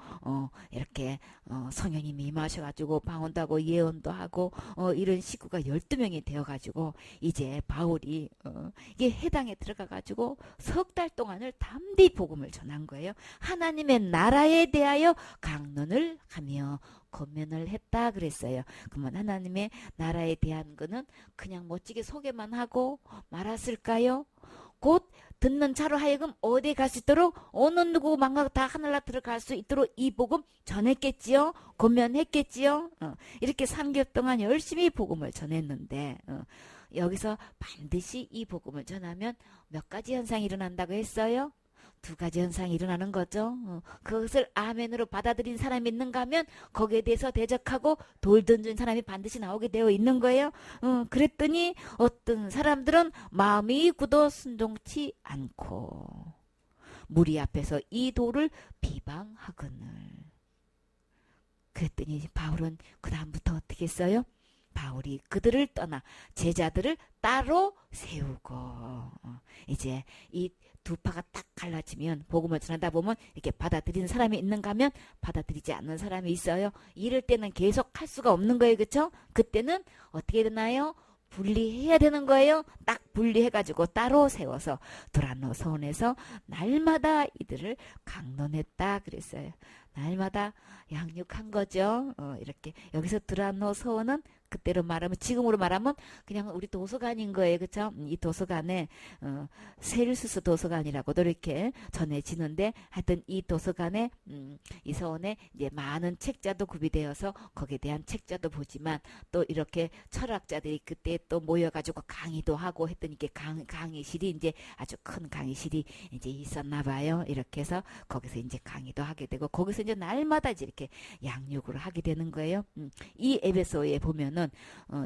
이렇게 성령님이 임하셔가지고 방언도 하고 예언도 하고 이런 식구가 12명이 되어가지고 이제 바울이 이게 해당에 들어가가지고 석 달 동안을 담대히 복음을 전한 거예요. 하나님의 나라에 대하여 강론을 하며 권면을 했다 그랬어요. 그러면 하나님의 나라에 대한 거는 그냥 멋지게 소개만 하고 말았을까요? 곧 듣는 자로 하여금 어디에 갈 수 있도록 어느 누구 망각 다 하늘나라 들어갈 수 있도록 이 복음 전했겠지요. 권면했겠지요. 이렇게 3개월 동안 열심히 복음을 전했는데 여기서 반드시 이 복음을 전하면 몇 가지 현상이 일어난다고 했어요. 2가지 현상이 일어나는 거죠. 그것을 아멘으로 받아들인 사람이 있는가 하면 거기에 대해서 대적하고 돌 던진 사람이 반드시 나오게 되어 있는 거예요. 그랬더니 어떤 사람들은 마음이 굳어 순종치 않고 무리 앞에서 이 돌을 비방하거늘. 그랬더니 바울은 그 다음부터 어떻게 했어요? 바울이 그들을 떠나 제자들을 따로 세우고 이제 이 두 파가 딱 갈라지면 복음을 전하다 보면 이렇게 받아들이는 사람이 있는가 하면 받아들이지 않는 사람이 있어요. 이럴 때는 계속 할 수가 없는 거예요. 그렇죠? 그때는 어떻게 되나요? 분리해야 되는 거예요. 딱 분리해가지고 따로 세워서 두란노 서원에서 날마다 이들을 강론했다 그랬어요. 날마다 양육한 거죠. 이렇게 여기서 두란노 서원은 그때로 말하면 지금으로 말하면 그냥 우리 도서관인 거예요. 그렇죠? 이 도서관에 셀수스 도서관이라고도 이렇게 전해지는데 하여튼 이 도서관에 이 서원에 이제 많은 책자도 구비되어서 거기에 대한 책자도 보지만 또 이렇게 철학자들이 그때 또 모여가지고 강의도 하고 했더니 이게 강의실이 이제 아주 큰 강의실이 이제 있었나 봐요. 이렇게 해서 거기서 이제 강의도 하게 되고 거기서 이제 날마다 이제 이렇게 양육을 하게 되는 거예요. 이 에베소에 보면은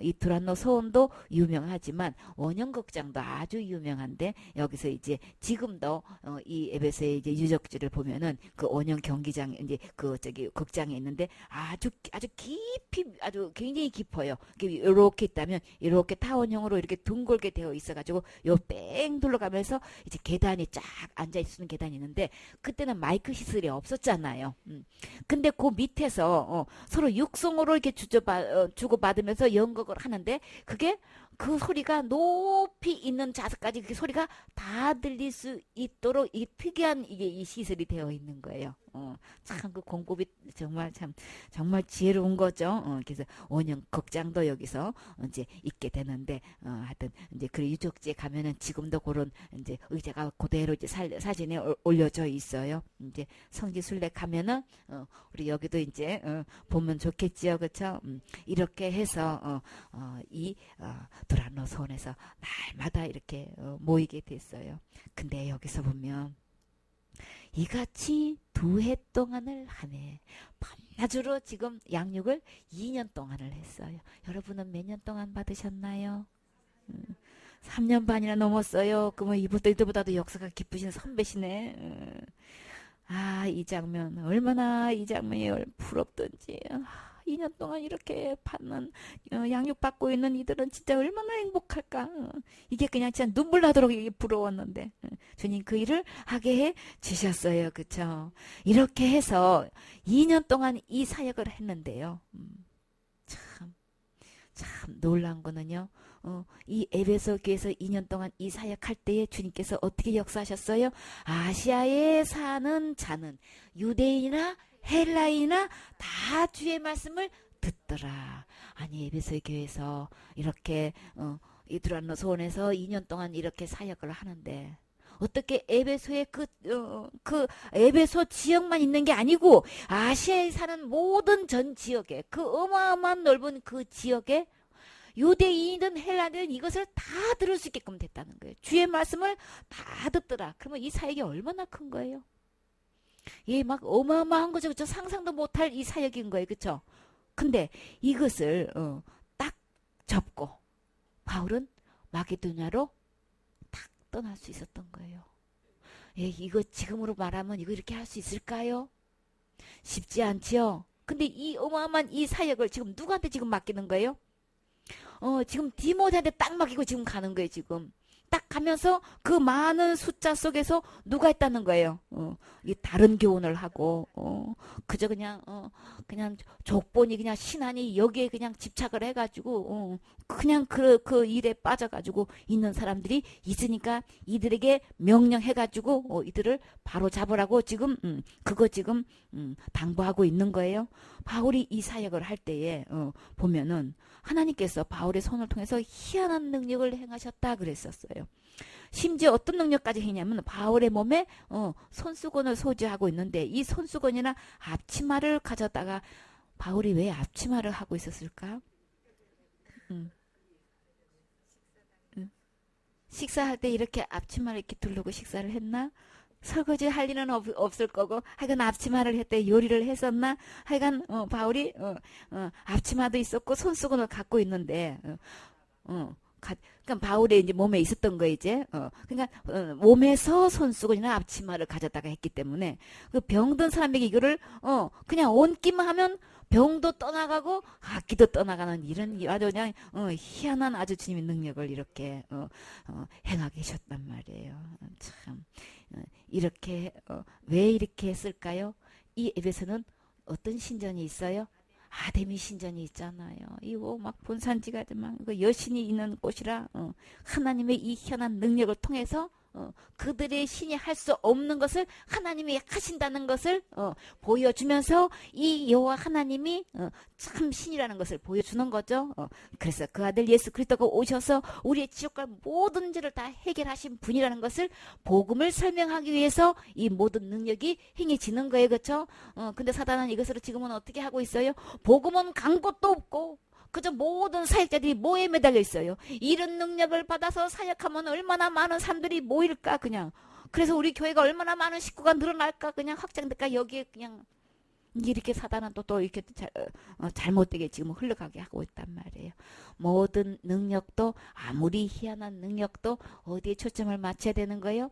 이 두란노 서원도 유명하지만 원형극장도 아주 유명한데 여기서 이제 지금도 이 에베소의 이제 유적지를 보면은 그 원형 경기장 이제 그 저기 극장에 있는데 아주 깊이 아주 굉장히 깊어요. 이렇게 있다면 이렇게 타원형으로 이렇게 둥글게 되어 있어가지고 요 뺑 둘러가면서 이제 계단이 쫙 앉아 있는 계단이 있는데 그때는 마이크 시설이 없었잖아요. 근데 그 밑에서 서로 육성으로 이렇게 주고받으면서 연극을 하는데 그게 그 소리가 높이 있는 좌석까지 그 소리가 다 들릴 수 있도록 이 특이한 이게 이 시설이 되어 있는 거예요. 참 그 공급이 정말 지혜로운 거죠. 그래서 원형 극장도 여기서 이제 있게 되는데 하여튼 이제 그 유적지에 가면은 지금도 그런 이제 의자가 그대로 이제 사진에 올려져 있어요. 이제 성지순례 가면은 우리 여기도 이제 보면 좋겠지요, 그렇죠? 이렇게 해서 이 두란노소원에서 날마다 이렇게 모이게 됐어요. 근데 여기서 보면 이같이 2해 동안을 하네. 밤낮으로 지금 양육을 2년 동안을 했어요. 여러분은 몇 년 동안 받으셨나요? 3년 반이나 넘었어요. 그러면 이보다도 역사가 깊으신 선배시네. 아, 이 장면 얼마나 이 장면이 부럽던지. 2년 동안 이렇게 받는 양육받고 있는 이들은 진짜 얼마나 행복할까. 이게 그냥 진짜 눈물 나도록 이게 부러웠는데 주님 그 일을 하게 해 주셨어요. 그쵸? 이렇게 해서 2년 동안 이 사역을 했는데요. 참 놀란 거는요. 이 에베소 교회에서 2년 동안 이 사역할 때에 주님께서 어떻게 역사하셨어요? 아시아에 사는 자는 유대인이나 헬라인이나 다 주의 말씀을 듣더라. 아니 에베소 교회에서 이렇게 이 두란노 소원에서 2년 동안 이렇게 사역을 하는데 어떻게 에베소의 그 에베소 지역만 있는 게 아니고 아시아에 사는 모든 전 지역에 그 어마어마한 넓은 그 지역에 유대인이든 헬라든 이것을 다 들을 수 있게끔 됐다는 거예요. 주의 말씀을 다 듣더라. 그러면 이 사역이 얼마나 큰 거예요? 예, 막 어마어마한 거죠. 그쵸? 상상도 못할 이 사역인 거예요. 그쵸? 근데 이것을 딱 접고 바울은 마게도냐로 딱 떠날 수 있었던 거예요. 예, 이거 지금으로 말하면 이거 이렇게 할 수 있을까요? 쉽지 않지요. 근데 이 어마어마한 이 사역을 지금 누구한테 지금 맡기는 거예요? 지금 디모데한테 딱 맡기고 지금 가는 거예요, 지금. 딱 가면서 그 많은 숫자 속에서 누가 있다는 거예요. 이 다른 교훈을 하고, 그저 그냥 족본이 그냥 신한이 여기에 그냥 집착을 해가지고, 그냥 그 일에 빠져가지고 있는 사람들이 있으니까 이들에게 명령해가지고, 이들을 바로 잡으라고 지금, 그거 지금, 당부하고 있는 거예요. 바울이 이 사역을 할 때에, 보면은, 하나님께서 바울의 손을 통해서 희한한 능력을 행하셨다 그랬었어요. 심지어 어떤 능력까지 했냐면 바울의 몸에 손수건을 소지하고 있는데 이 손수건이나 앞치마를 가져다가 바울이 왜 앞치마를 하고 있었을까? 식사할 때 이렇게 앞치마를 이렇게 두르고 식사를 했나? 설거지 할 일은 없을 거고 하여간 앞치마를 했대. 요리를 했었나? 하여간 바울이 앞치마도 있었고 손수건을 갖고 있는데 그러니까 바울의 이제 몸에 있었던 거 이제 그러니까 몸에서 손수건이나 앞치마를 가졌다가 했기 때문에 그 병든 사람에게 이거를 그냥 얹기만 하면 병도 떠나가고 악기도 떠나가는 이런 아주 그냥 희한한 아주 주님의 능력을 이렇게 행하게 하셨단 말이에요. 참 이렇게 왜 이렇게 했을까요? 이 에베소는 어떤 신전이 있어요? 아데미 신전이 있잖아요. 이거 막 본산지가 막 여신이 있는 곳이라 하나님의 이 희한한 능력을 통해서 그들의 신이 할 수 없는 것을 하나님이 하신다는 것을 보여주면서 이 여호와 하나님이 참 신이라는 것을 보여주는 거죠. 그래서 그 아들 예수 그리스도가 오셔서 우리의 지옥과 모든 죄를 다 해결하신 분이라는 것을 복음을 설명하기 위해서 이 모든 능력이 행해지는 거예요. 그렇죠? 근데 사단은 이것으로 지금은 어떻게 하고 있어요? 복음은 간 것도 없고 그저 모든 사역자들이 뭐에 매달려 있어요. 이런 능력을 받아서 사역하면 얼마나 많은 사람들이 모일까 그냥. 그래서 우리 교회가 얼마나 많은 식구가 늘어날까 그냥 확장될까 여기에 그냥 이렇게 사단은 또 이렇게 잘못되게 지금 흘러가게 하고 있단 말이에요. 모든 능력도 아무리 희한한 능력도 어디에 초점을 맞춰야 되는 거예요?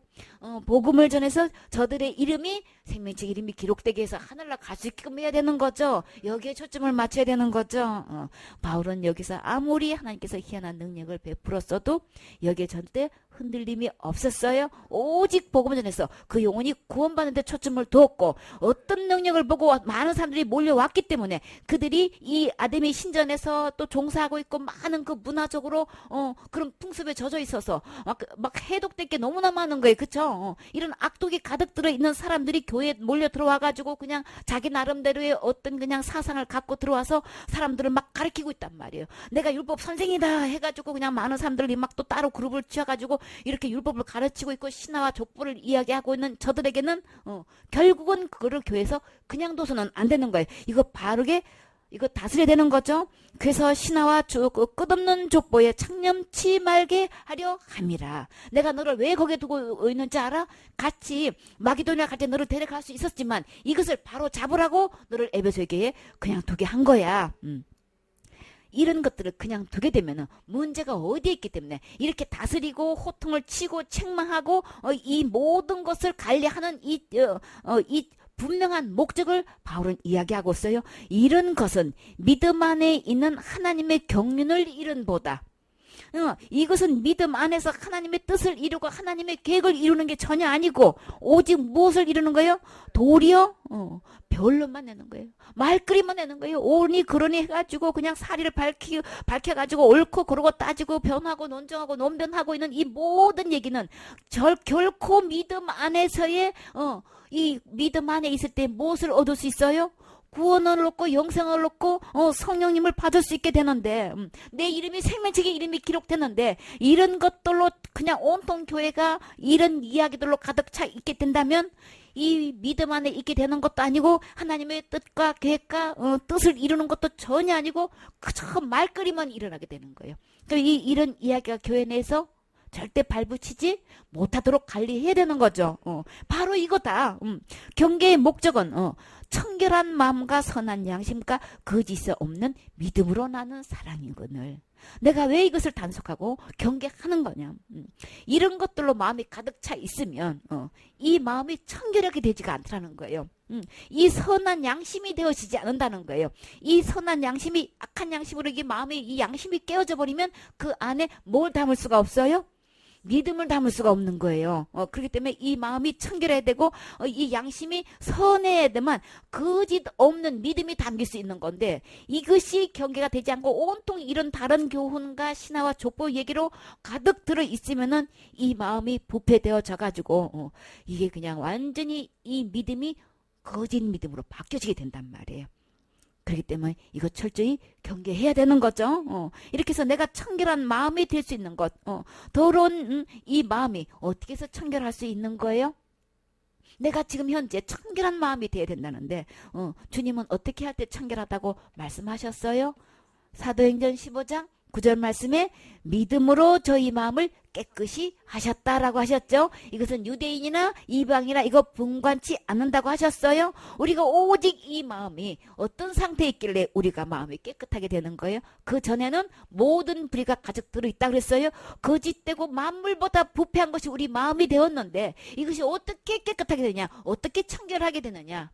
복음을 전해서 저들의 이름이 생명책 이름이 기록되게 해서 하늘나라 갈 수 있게끔 해야 되는 거죠. 여기에 초점을 맞춰야 되는 거죠. 바울은 여기서 아무리 하나님께서 희한한 능력을 베풀었어도 여기에 절대 흔들림이 없었어요. 오직 복음을 전해서 그 영혼이 구원받는 데 초점을 두었고 어떤 능력을 보고 많은 사람들이 몰려왔기 때문에 그들이 이 아데미 신전에서 또 종사하고 있고 많은 그 문화적으로 그런 풍습에 젖어 있어서 막 해독될 게 너무나 많은 거예요. 그쵸? 이런 악독이 가득 들어있는 사람들이 교회에 몰려 들어와가지고 그냥 자기 나름대로의 어떤 그냥 사상을 갖고 들어와서 사람들을 막 가르치고 있단 말이에요. 내가 율법 선생이다 해가지고 그냥 많은 사람들이 막 또 따로 그룹을 지어가지고 이렇게 율법을 가르치고 있고 신화와 족보를 이야기하고 있는 저들에게는 결국은 그거를 교회에서 그냥 둬서는 안 되는 거예요. 이거 바르게 이거 다스려야 되는 거죠. 그래서 신하와 끝없는 족보에 창념치 말게 하려 함이라. 내가 너를 왜 거기에 두고 있는지 알아? 같이 마기도냐 같이 너를 데려갈 수 있었지만 이것을 바로 잡으라고 너를 에베소 교회에 그냥 두게 한 거야. 이런 것들을 그냥 두게 되면 문제가 어디에 있기 때문에 이렇게 다스리고 호통을 치고 책망하고 이 모든 것을 관리하는 이 분명한 목적을 바울은 이야기하고 있어요. 이런 것은 믿음 안에 있는 하나님의 경륜을 이룬보다 이것은 믿음 안에서 하나님의 뜻을 이루고 하나님의 계획을 이루는 게 전혀 아니고 오직 무엇을 이루는 거예요? 도리어 변론만 내는 거예요. 말끓이만 내는 거예요. 오니 그러니 해가지고 그냥 사리를 밝혀가지고 옳고 그러고 따지고 변하고 논정하고 논변하고 있는 이 모든 얘기는 결코 믿음 안에서의 이 믿음 안에 있을 때 무엇을 얻을 수 있어요? 구원을 얻고 영생을 얻고 성령님을 받을 수 있게 되는데 내 이름이 생명책에 이름이 기록되는데 이런 것들로 그냥 온통 교회가 이런 이야기들로 가득 차 있게 된다면 이 믿음 안에 있게 되는 것도 아니고 하나님의 뜻과 계획과 뜻을 이루는 것도 전혀 아니고 그저 말거리만 일어나게 되는 거예요. 그러니까 이런 이야기가 교회 내에서 절대 발붙이지 못하도록 관리해야 되는 거죠. 바로 이거다. 경계의 목적은 청결한 마음과 선한 양심과 거짓이 없는 믿음으로 나는 사랑이거늘. 내가 왜 이것을 단속하고 경계하는 거냐. 이런 것들로 마음이 가득 차 있으면 이 마음이 청결하게 되지가 않다는 거예요. 이 선한 양심이 되어지지 않는다는 거예요. 이 선한 양심이 악한 양심으로 이 마음이 이 양심이 깨어져 버리면 그 안에 뭘 담을 수가 없어요? 믿음을 담을 수가 없는 거예요. 그렇기 때문에 이 마음이 청결해야 되고 이 양심이 선해야 되만 거짓 없는 믿음이 담길 수 있는 건데 이것이 경계가 되지 않고 온통 이런 다른 교훈과 신화와 족보 얘기로 가득 들어 있으면은 이 마음이 부패되어져 가지고 이게 그냥 완전히 이 믿음이 거짓 믿음으로 바뀌어지게 된단 말이에요. 그렇기 때문에 이거 철저히 경계해야 되는 거죠. 이렇게 해서 내가 청결한 마음이 될 수 있는 것, 더러운 이 마음이 어떻게 해서 청결할 수 있는 거예요? 내가 지금 현재 청결한 마음이 돼야 된다는데 주님은 어떻게 할 때 청결하다고 말씀하셨어요? 사도행전 15장 9절 말씀에 믿음으로 저희 마음을 깨끗이 하셨다라고 하셨죠. 이것은 유대인이나 이방이나 이거 분간치 않는다고 하셨어요. 우리가 오직 이 마음이 어떤 상태에 있길래 우리가 마음이 깨끗하게 되는 거예요. 그 전에는 모든 불의가 가득 들어있다 그랬어요. 거짓되고 만물보다 부패한 것이 우리 마음이 되었는데 이것이 어떻게 깨끗하게 되냐, 어떻게 청결하게 되느냐.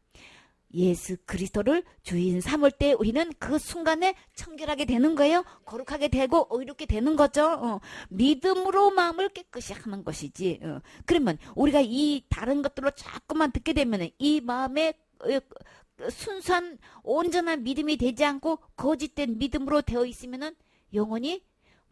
예수 그리스도를 주인 삼을 때 우리는 그 순간에 청결하게 되는 거예요. 거룩하게 되고 의롭게 되는 거죠. 믿음으로 마음을 깨끗이 하는 것이지. 그러면 우리가 이 다른 것들로 자꾸만 듣게 되면 이 마음에 순수한 온전한 믿음이 되지 않고 거짓된 믿음으로 되어 있으면은 영원히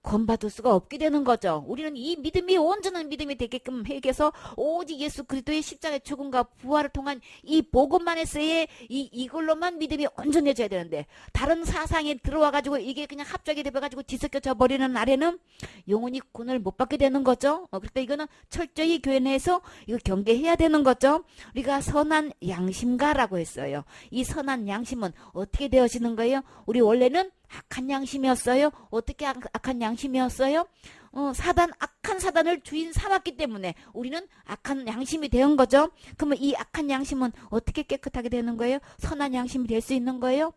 구원받을 수가 없게 되는 거죠. 우리는 이 믿음이 온전한 믿음이 되게끔 해서 오직 예수 그리스도의 십자가의 죽음과 부활을 통한 이 복음만에서의 이걸로만 믿음이 온전해져야 되는데 다른 사상에 들어와가지고 이게 그냥 합작이 되어가지고 뒤섞여져 버리는 날에는 영원히 구원을 못 받게 되는 거죠. 그러니까 이거는 철저히 교회 내에서 이거 경계해야 되는 거죠. 우리가 선한 양심가라고 했어요. 이 선한 양심은 어떻게 되어지는 거예요? 우리 원래는 악한 양심이었어요. 어떻게 악한 양심이었어요? 악한 사단을 주인 삼았기 때문에 우리는 악한 양심이 된 거죠. 그러면 이 악한 양심은 어떻게 깨끗하게 되는 거예요? 선한 양심이 될 수 있는 거예요?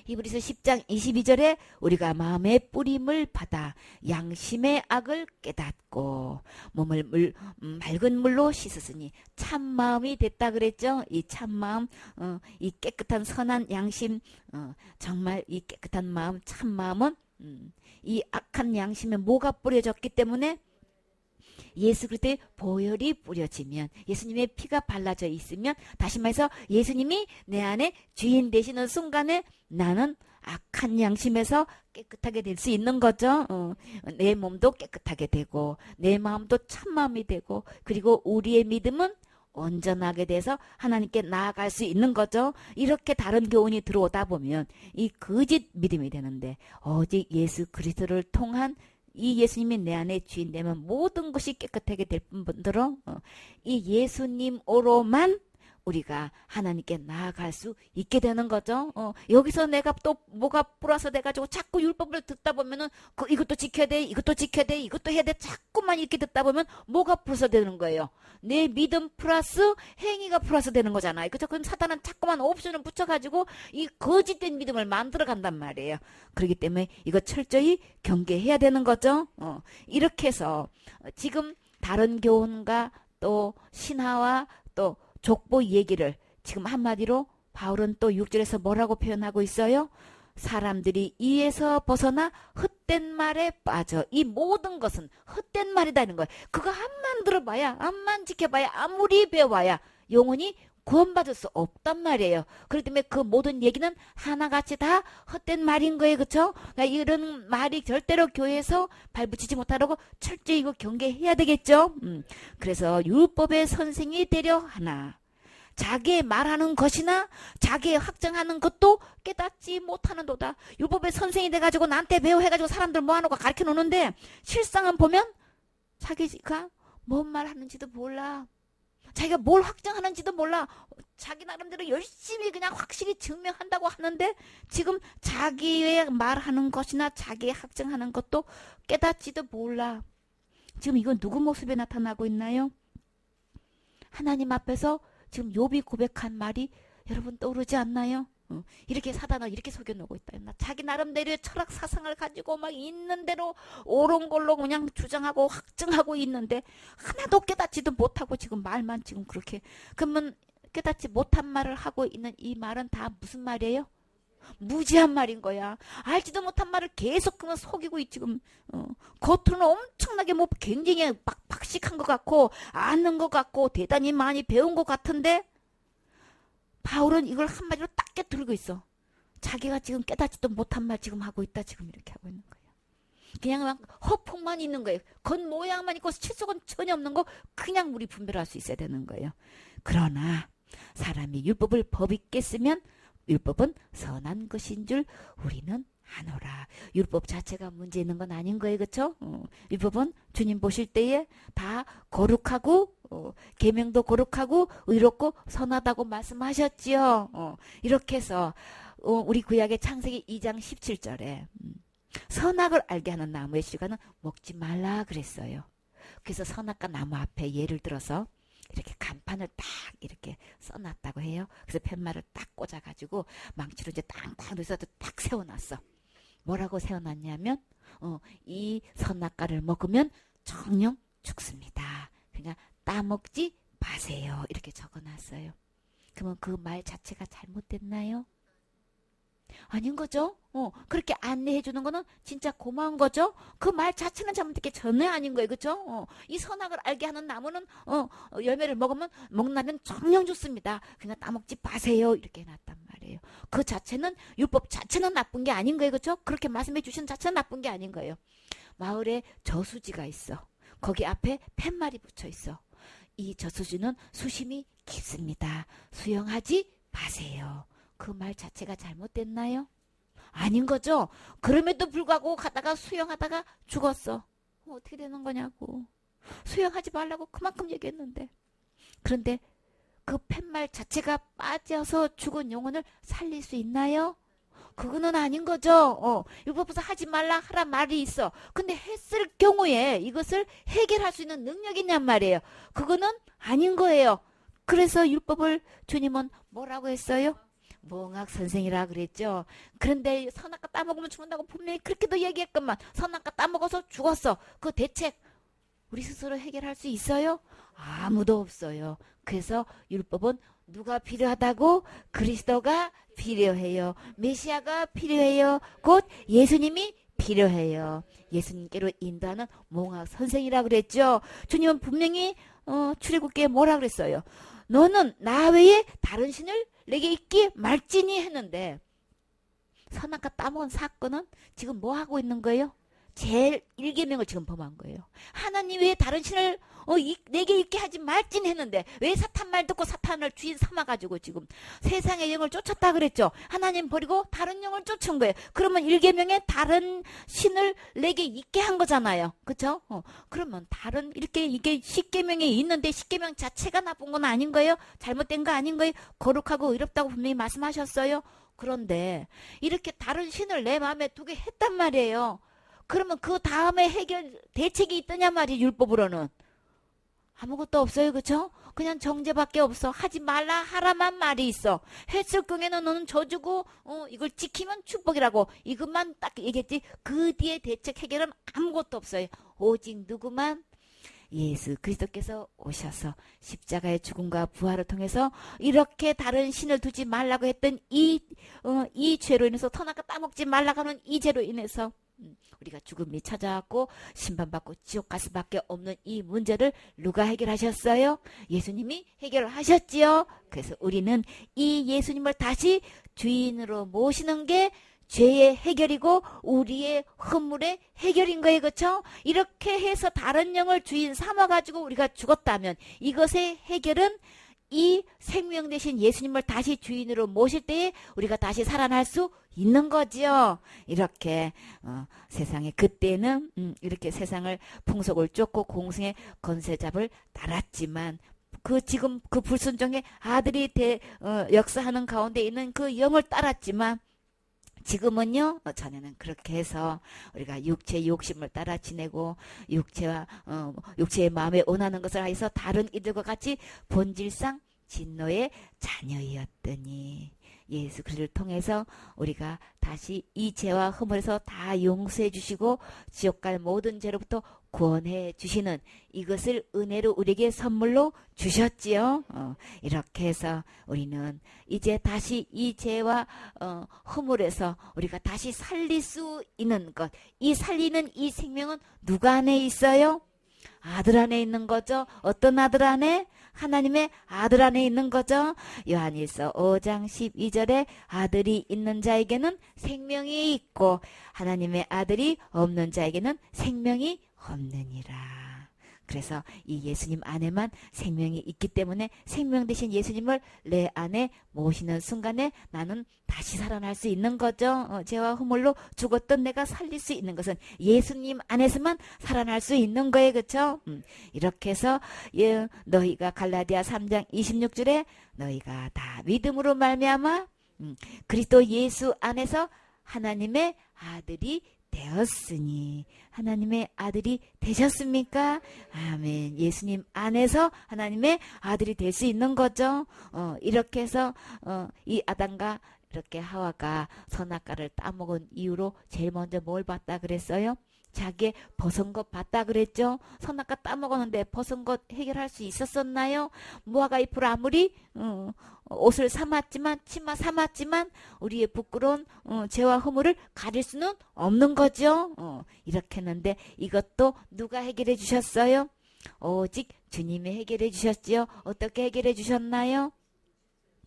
히브리서 10장 22절에 우리가 마음의 뿌림을 받아 양심의 악을 깨닫고 몸을 맑은 물로 씻었으니 참 마음이 됐다 그랬죠. 이 참 마음, 이 깨끗한 선한 양심, 정말 이 깨끗한 마음, 참 마음은 이 악한 양심에 뭐가 뿌려졌기 때문에 예수 그리스도의 보혈이 뿌려지면 예수님의 피가 발라져 있으면 다시 말해서 예수님이 내 안에 주인 되시는 순간에 나는 악한 양심에서 깨끗하게 될 수 있는 거죠. 내 몸도 깨끗하게 되고 내 마음도 참마음이 되고 그리고 우리의 믿음은 온전하게 돼서 하나님께 나아갈 수 있는 거죠. 이렇게 다른 교훈이 들어오다 보면 이 거짓 믿음이 되는데 오직 예수 그리스도를 통한 이 예수님이 내 안에 주인 되면 모든 것이 깨끗하게 될 뿐더러 이 예수님으로만 우리가 하나님께 나아갈 수 있게 되는 거죠. 여기서 내가 또 뭐가 플러스 돼가지고 자꾸 율법을 듣다 보면은 이것도 지켜야 돼, 이것도 지켜야 돼, 이것도 해야 돼. 자꾸만 이렇게 듣다 보면 뭐가 플러스 되는 거예요? 내 믿음 플러스 행위가 플러스 되는 거잖아요. 그죠? 그럼 사단은 자꾸만 옵션을 붙여가지고 이 거짓된 믿음을 만들어 간단 말이에요. 그렇기 때문에 이거 철저히 경계해야 되는 거죠. 이렇게 해서 지금 다른 교훈과 또 신화와 또 족보 얘기를 지금 한마디로 바울은 또 6절에서 뭐라고 표현하고 있어요? 사람들이 이에서 벗어나 헛된 말에 빠져. 이 모든 것은 헛된 말이다는 거예요. 그거 암만 들어봐야, 암만 지켜봐야, 아무리 배워야 영혼이 구원받을 수 없단 말이에요. 그렇기 때문에 그 모든 얘기는 하나같이 다 헛된 말인 거예요. 그렇죠? 그러니까 이런 말이 절대로 교회에서 발붙이지 못하라고 철저히 이거 경계해야 되겠죠. 그래서 율법의 선생이 되려 하나 자기의 말하는 것이나 자기의 확정하는 것도 깨닫지 못하는도다. 율법의 선생이 돼가지고 나한테 배워해가지고 사람들 모아놓고 가르쳐 놓는데 실상은 보면 자기가 뭔 말 하는지도 몰라. 자기가 뭘 확정하는지도 몰라. 자기 나름대로 열심히 그냥 확실히 증명한다고 하는데 지금 자기의 말하는 것이나 자기의 확정하는 것도 깨닫지도 몰라. 지금 이건 누구 모습에 나타나고 있나요? 하나님 앞에서 지금 욥이 고백한 말이 여러분 떠오르지 않나요? 이렇게 사단을 이렇게 속여놓고 있다. 자기 나름대로의 철학 사상을 가지고 막 있는 대로 옳은 걸로 그냥 주장하고 확증하고 있는데 하나도 깨닫지도 못하고 지금 말만 지금 그렇게. 그러면 깨닫지 못한 말을 하고 있는 이 말은 다 무슨 말이에요? 무지한 말인 거야. 알지도 못한 말을 계속 그만 속이고 지금 겉으로는 엄청나게 뭐 굉장히 박식한 것 같고 아는 것 같고 대단히 많이 배운 것 같은데 바울은 이걸 한마디로 딱 깨뜨리고 있어. 자기가 지금 깨닫지도 못한 말 지금 하고 있다. 지금 이렇게 하고 있는 거예요. 그냥 막 허풍만 있는 거예요. 겉모양만 있고 실속은 전혀 없는 거 그냥 우리 분별할 수 있어야 되는 거예요. 그러나 사람이 율법을 법 있게 쓰면 율법은 선한 것인 줄 우리는 아노라. 율법 자체가 문제 있는 건 아닌 거예요. 그렇죠? 율법은 주님 보실 때에 다 거룩하고 계명도 거룩하고 의롭고 선하다고 말씀하셨지요. 이렇게 해서 우리 구약의 창세기 2장 17절에 선악을 알게 하는 나무의 실과는 먹지 말라 그랬어요. 그래서 선악과 나무 앞에 예를 들어서 이렇게 간판을 딱 이렇게 써놨다고 해요. 그래서 팻말을 딱 꽂아가지고 망치로 이제 땅땅 넣어서 딱 세워놨어. 뭐라고 세워놨냐면 이 선악과를 먹으면 정령 죽습니다. 그러니까 따먹지 마세요. 이렇게 적어놨어요. 그러면 그 말 자체가 잘못됐나요? 아닌 거죠. 그렇게 안내해 주는 거는 진짜 고마운 거죠. 그 말 자체는 잘못됐기 전에 아닌 거예요. 그렇죠? 이 선악을 알게 하는 나무는 열매를 먹으면 먹나면 정령 좋습니다. 그냥 따먹지 마세요. 이렇게 해놨단 말이에요. 그 자체는 율법 자체는 나쁜 게 아닌 거예요. 그렇죠? 그렇게 말씀해 주신 자체는 나쁜 게 아닌 거예요. 마을에 저수지가 있어. 거기 앞에 팻말이 붙여 있어. 이 저수지는 수심이 깊습니다. 수영하지 마세요. 그 말 자체가 잘못됐나요? 아닌 거죠. 그럼에도 불구하고 가다가 수영하다가 죽었어. 어떻게 되는 거냐고. 수영하지 말라고 그만큼 얘기했는데. 그런데 그 팻말 자체가 빠져서 죽은 영혼을 살릴 수 있나요? 그거는 아닌 거죠. 율법에서 하지 말라 하란 말이 있어. 근데 했을 경우에 이것을 해결할 수 있는 능력이 있냔 말이에요. 그거는 아닌 거예요. 그래서 율법을 주님은 뭐라고 했어요? 몽학 선생이라 그랬죠. 그런데 선악과 따먹으면 죽는다고 분명히 그렇게도 얘기했건만 선악과 따먹어서 죽었어. 그 대책 우리 스스로 해결할 수 있어요? 아무도 없어요. 그래서 율법은 누가 필요하다고? 그리스도가 필요해요. 메시아가 필요해요. 곧 예수님이 필요해요. 예수님께로 인도하는 몽학 선생이라 그랬죠. 주님은 분명히 출애굽기에 뭐라 그랬어요? 너는 나 외에 다른 신을 내게 있기 말지니 했는데 선악과 따먹은 사건은 지금 뭐 하고 있는 거예요? 제일 일계명을 지금 범한 거예요. 하나님 왜 다른 신을 내게 있게 하지 말진 했는데 왜 사탄 말 듣고 사탄을 주인 삼아가지고 지금 세상의 영을 쫓았다 그랬죠. 하나님 버리고 다른 영을 쫓은 거예요. 그러면 일계명에 다른 신을 내게 있게 한 거잖아요. 그쵸? 그러면 다른 이렇게 이게 십계명에 있는데 십계명 자체가 나쁜 건 아닌 거예요. 잘못된 거 아닌 거예요. 거룩하고 의롭다고 분명히 말씀하셨어요. 그런데 이렇게 다른 신을 내 마음에 두게 했단 말이에요. 그러면 그 다음에 해결 대책이 있더냐 말이에요. 율법으로는 아무것도 없어요. 그쵸? 그냥 정죄밖에 없어. 하지 말라 하라만 말이 있어. 했을 경우에는 너는 저주고 이걸 지키면 축복이라고 이것만 딱 얘기했지. 그 뒤에 대책 해결은 아무것도 없어요. 오직 누구만 예수 그리스도께서 오셔서 십자가의 죽음과 부활을 통해서 이렇게 다른 신을 두지 말라고 했던 이 죄로 인해서 터나가 따먹지 말라고 하는 이 죄로 인해서 우리가 죽음이 찾아왔고 심판받고 지옥 갈 수밖에 없는 이 문제를 누가 해결하셨어요? 예수님이 해결하셨지요. 그래서 우리는 이 예수님을 다시 주인으로 모시는 게 죄의 해결이고 우리의 허물의 해결인 거예요. 그렇죠? 이렇게 해서 다른 영을 주인 삼아가지고 우리가 죽었다면 이것의 해결은 이 생명 대신 예수님을 다시 주인으로 모실 때에 우리가 다시 살아날 수 있는 거지요. 이렇게 세상에 그때는 이렇게 세상을 풍속을 쫓고 공승의 건세잡을 따랐지만 지금 그 불순종의 아들이 역사하는 가운데 있는 그 영을 따랐지만 지금은요, 전에는 그렇게 해서 우리가 육체의 욕심을 따라 지내고 육체의 마음에 원하는 것을 하여서 다른 이들과 같이 본질상 진노의 자녀이었더니 예수 그리스도를 통해서 우리가 다시 이 죄와 허물에서 다 용서해 주시고 지옥 갈 모든 죄로부터 구원해 주시는 이것을 은혜로 우리에게 선물로 주셨지요. 이렇게 해서 우리는 이제 다시 이 죄와 허물에서 우리가 다시 살릴 수 있는 것, 이 살리는 이 생명은 누가 안에 있어요? 아들 안에 있는 거죠. 어떤 아들 안에? 하나님의 아들 안에 있는 거죠. 요한일서 5장 12절에 아들이 있는 자에게는 생명이 있고 하나님의 아들이 없는 자에게는 생명이 없느니라. 그래서 이 예수님 안에만 생명이 있기 때문에 생명 대신 예수님을 내 안에 모시는 순간에 나는 다시 살아날 수 있는 거죠. 죄와 허물로 죽었던 내가 살릴 수 있는 것은 예수님 안에서만 살아날 수 있는 거예요. 그렇죠? 이렇게 해서 너희가 갈라디아 3장 26절에 너희가 다 믿음으로 말미암아 그리스도 예수 안에서 하나님의 아들이 되었으니 하나님의 아들이 되셨습니까? 아멘. 예수님 안에서 하나님의 아들이 될 수 있는 거죠. 이렇게 해서 이 아담과 이렇게 하와가 선악과를 따먹은 이유로 제일 먼저 뭘 봤다 그랬어요? 자기의 벗은 것 봤다 그랬죠. 선악과 따먹었는데 벗은 것 해결할 수 있었었나요? 무화과 잎으로 아무리 옷을 삼았지만 치마 삼았지만 우리의 부끄러운 죄와 허물을 가릴 수는 없는 거죠. 이렇게 했는데 이것도 누가 해결해 주셨어요? 오직 주님이 해결해 주셨지요. 어떻게 해결해 주셨나요?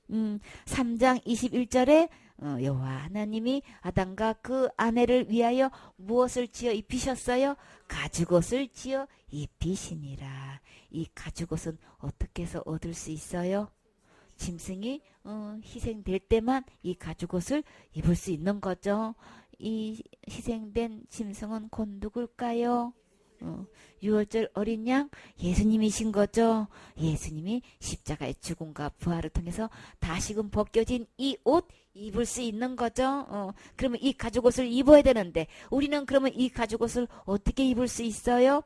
3장 21절에 여호와 하나님이 아담과 그 아내를 위하여 무엇을 지어 입히셨어요? 가죽옷을 지어 입히시니라. 이 가죽옷은 어떻게 해서 얻을 수 있어요? 짐승이 희생될 때만 이 가죽옷을 입을 수 있는 거죠. 이 희생된 짐승은 곧 누굴까요? 6월절 어린 양 예수님이신 거죠. 예수님이 십자가의 죽음과 부활을 통해서 다시금 벗겨진 이 옷 입을 수 있는 거죠. 그러면 이 가죽옷을 입어야 되는데 우리는 그러면 이 가죽옷을 어떻게 입을 수 있어요?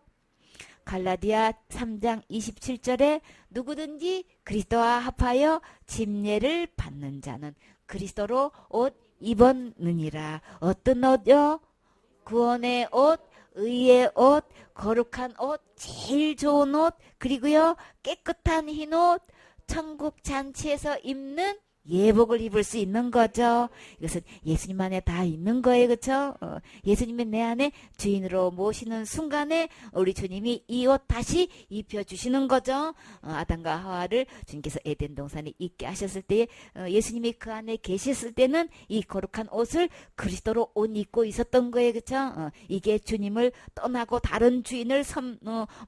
갈라디아 3장 27절에 누구든지 그리스도와 합하여 침례를 받는 자는 그리스도로 옷 입었느니라. 어떤 옷요? 구원의 옷, 의의 옷, 거룩한 옷, 제일 좋은 옷, 그리고요 깨끗한 흰 옷, 천국 잔치에서 입는 예복을 입을 수 있는 거죠. 이것은 예수님 안에 다 있는 거예요. 그렇죠? 예수님이 내 안에 주인으로 모시는 순간에 우리 주님이 이 옷 다시 입혀주시는 거죠. 아담과 하와를 주님께서 에덴 동산에 있게 하셨을 때에 예수님이 그 안에 계셨을 때는 이 거룩한 옷을 그리스도로 옷 입고 있었던 거예요. 그렇죠? 이게 주님을 떠나고 다른 주인을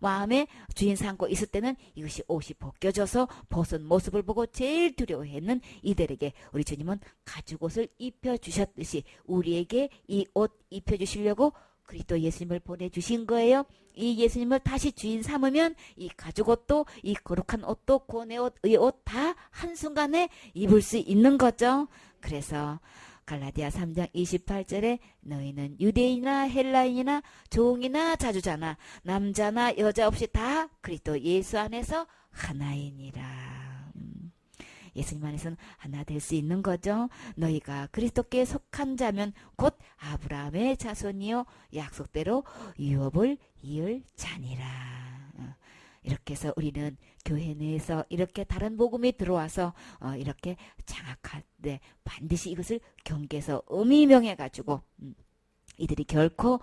마음에 주인 삼고 있을 때는 이것이 옷이 벗겨져서 벗은 모습을 보고 제일 두려워했는 이들에게 우리 주님은 가죽옷을 입혀주셨듯이 우리에게 이 옷 입혀주시려고 그리스도 예수님을 보내주신 거예요. 이 예수님을 다시 주인 삼으면 이 가죽옷도 이 거룩한 옷도 고뇌 옷, 의 옷 다 한순간에 입을 수 있는 거죠. 그래서 갈라디아 3장 28절에 너희는 유대인이나 헬라인이나 종이나 자주자나 남자나 여자 없이 다 그리스도 예수 안에서 하나이니라. 예수님 안에서는 하나 될 수 있는 거죠. 너희가 그리스도께 속한 자면 곧 아브라함의 자손이요 약속대로 유업을 이을 자니라. 이렇게 해서 우리는 교회 내에서 이렇게 다른 복음이 들어와서 이렇게 장악할 때 반드시 이것을 경계에서 음이명해가지고 이들이 결코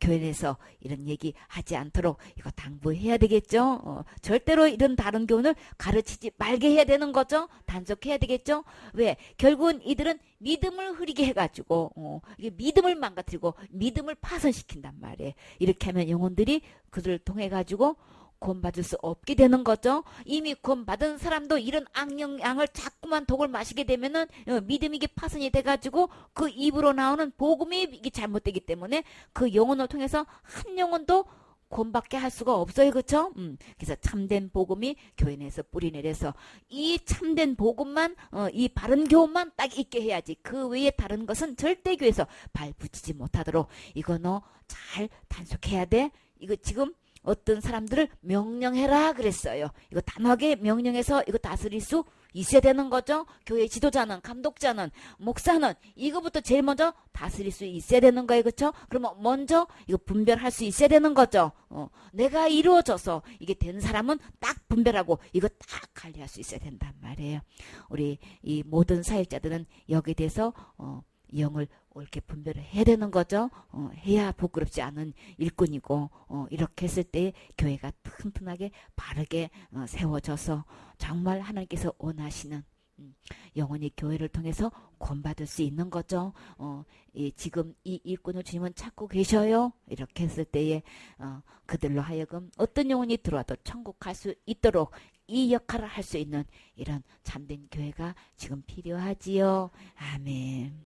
교회 내에서 이런 얘기 하지 않도록 이거 당부해야 되겠죠. 절대로 이런 다른 교훈을 가르치지 말게 해야 되는 거죠. 단속해야 되겠죠. 왜? 결국은 이들은 믿음을 흐리게 해가지고 이게 믿음을 망가뜨리고 믿음을 파손시킨단 말이에요. 이렇게 하면 영혼들이 그들을 통해 가지고 구원받을 수 없게 되는 거죠. 이미 구원받은 사람도 이런 악영향을 자꾸만 독을 마시게 되면은 믿음이 이게 파손이 돼가지고 그 입으로 나오는 복음이 이게 잘못되기 때문에 그 영혼을 통해서 한 영혼도 구원받게 할 수가 없어요. 그렇죠? 그래서 참된 복음이 교회 내에서 뿌리내려서 이 참된 복음만 이 바른 교훈만 딱 있게 해야지. 그 외에 다른 것은 절대 교회에서 발 붙이지 못하도록 이거 너 잘 단속해야 돼. 이거 지금 어떤 사람들을 명령해라 그랬어요. 이거 단호하게 명령해서 이거 다스릴 수 있어야 되는 거죠. 교회 지도자는, 감독자는, 목사는 이거부터 제일 먼저 다스릴 수 있어야 되는 거예요. 그렇죠? 그러면 먼저 이거 분별할 수 있어야 되는 거죠. 내가 이루어져서 이게 된 사람은 딱 분별하고 이거 딱 관리할 수 있어야 된단 말이에요. 우리 이 모든 사역자들은 여기에 대해서 영을 옳게 분별을 해야 되는 거죠. 해야 부끄럽지 않은 일꾼이고 이렇게 했을 때 교회가 튼튼하게 바르게 세워져서 정말 하나님께서 원하시는 영원히 교회를 통해서 구원받을 수 있는 거죠. 지금 이 일꾼을 주님은 찾고 계셔요. 이렇게 했을 때에 그들로 하여금 어떤 영혼이 들어와도 천국 갈 수 있도록 이 역할을 할 수 있는 이런 참된 교회가 지금 필요하지요. 아멘.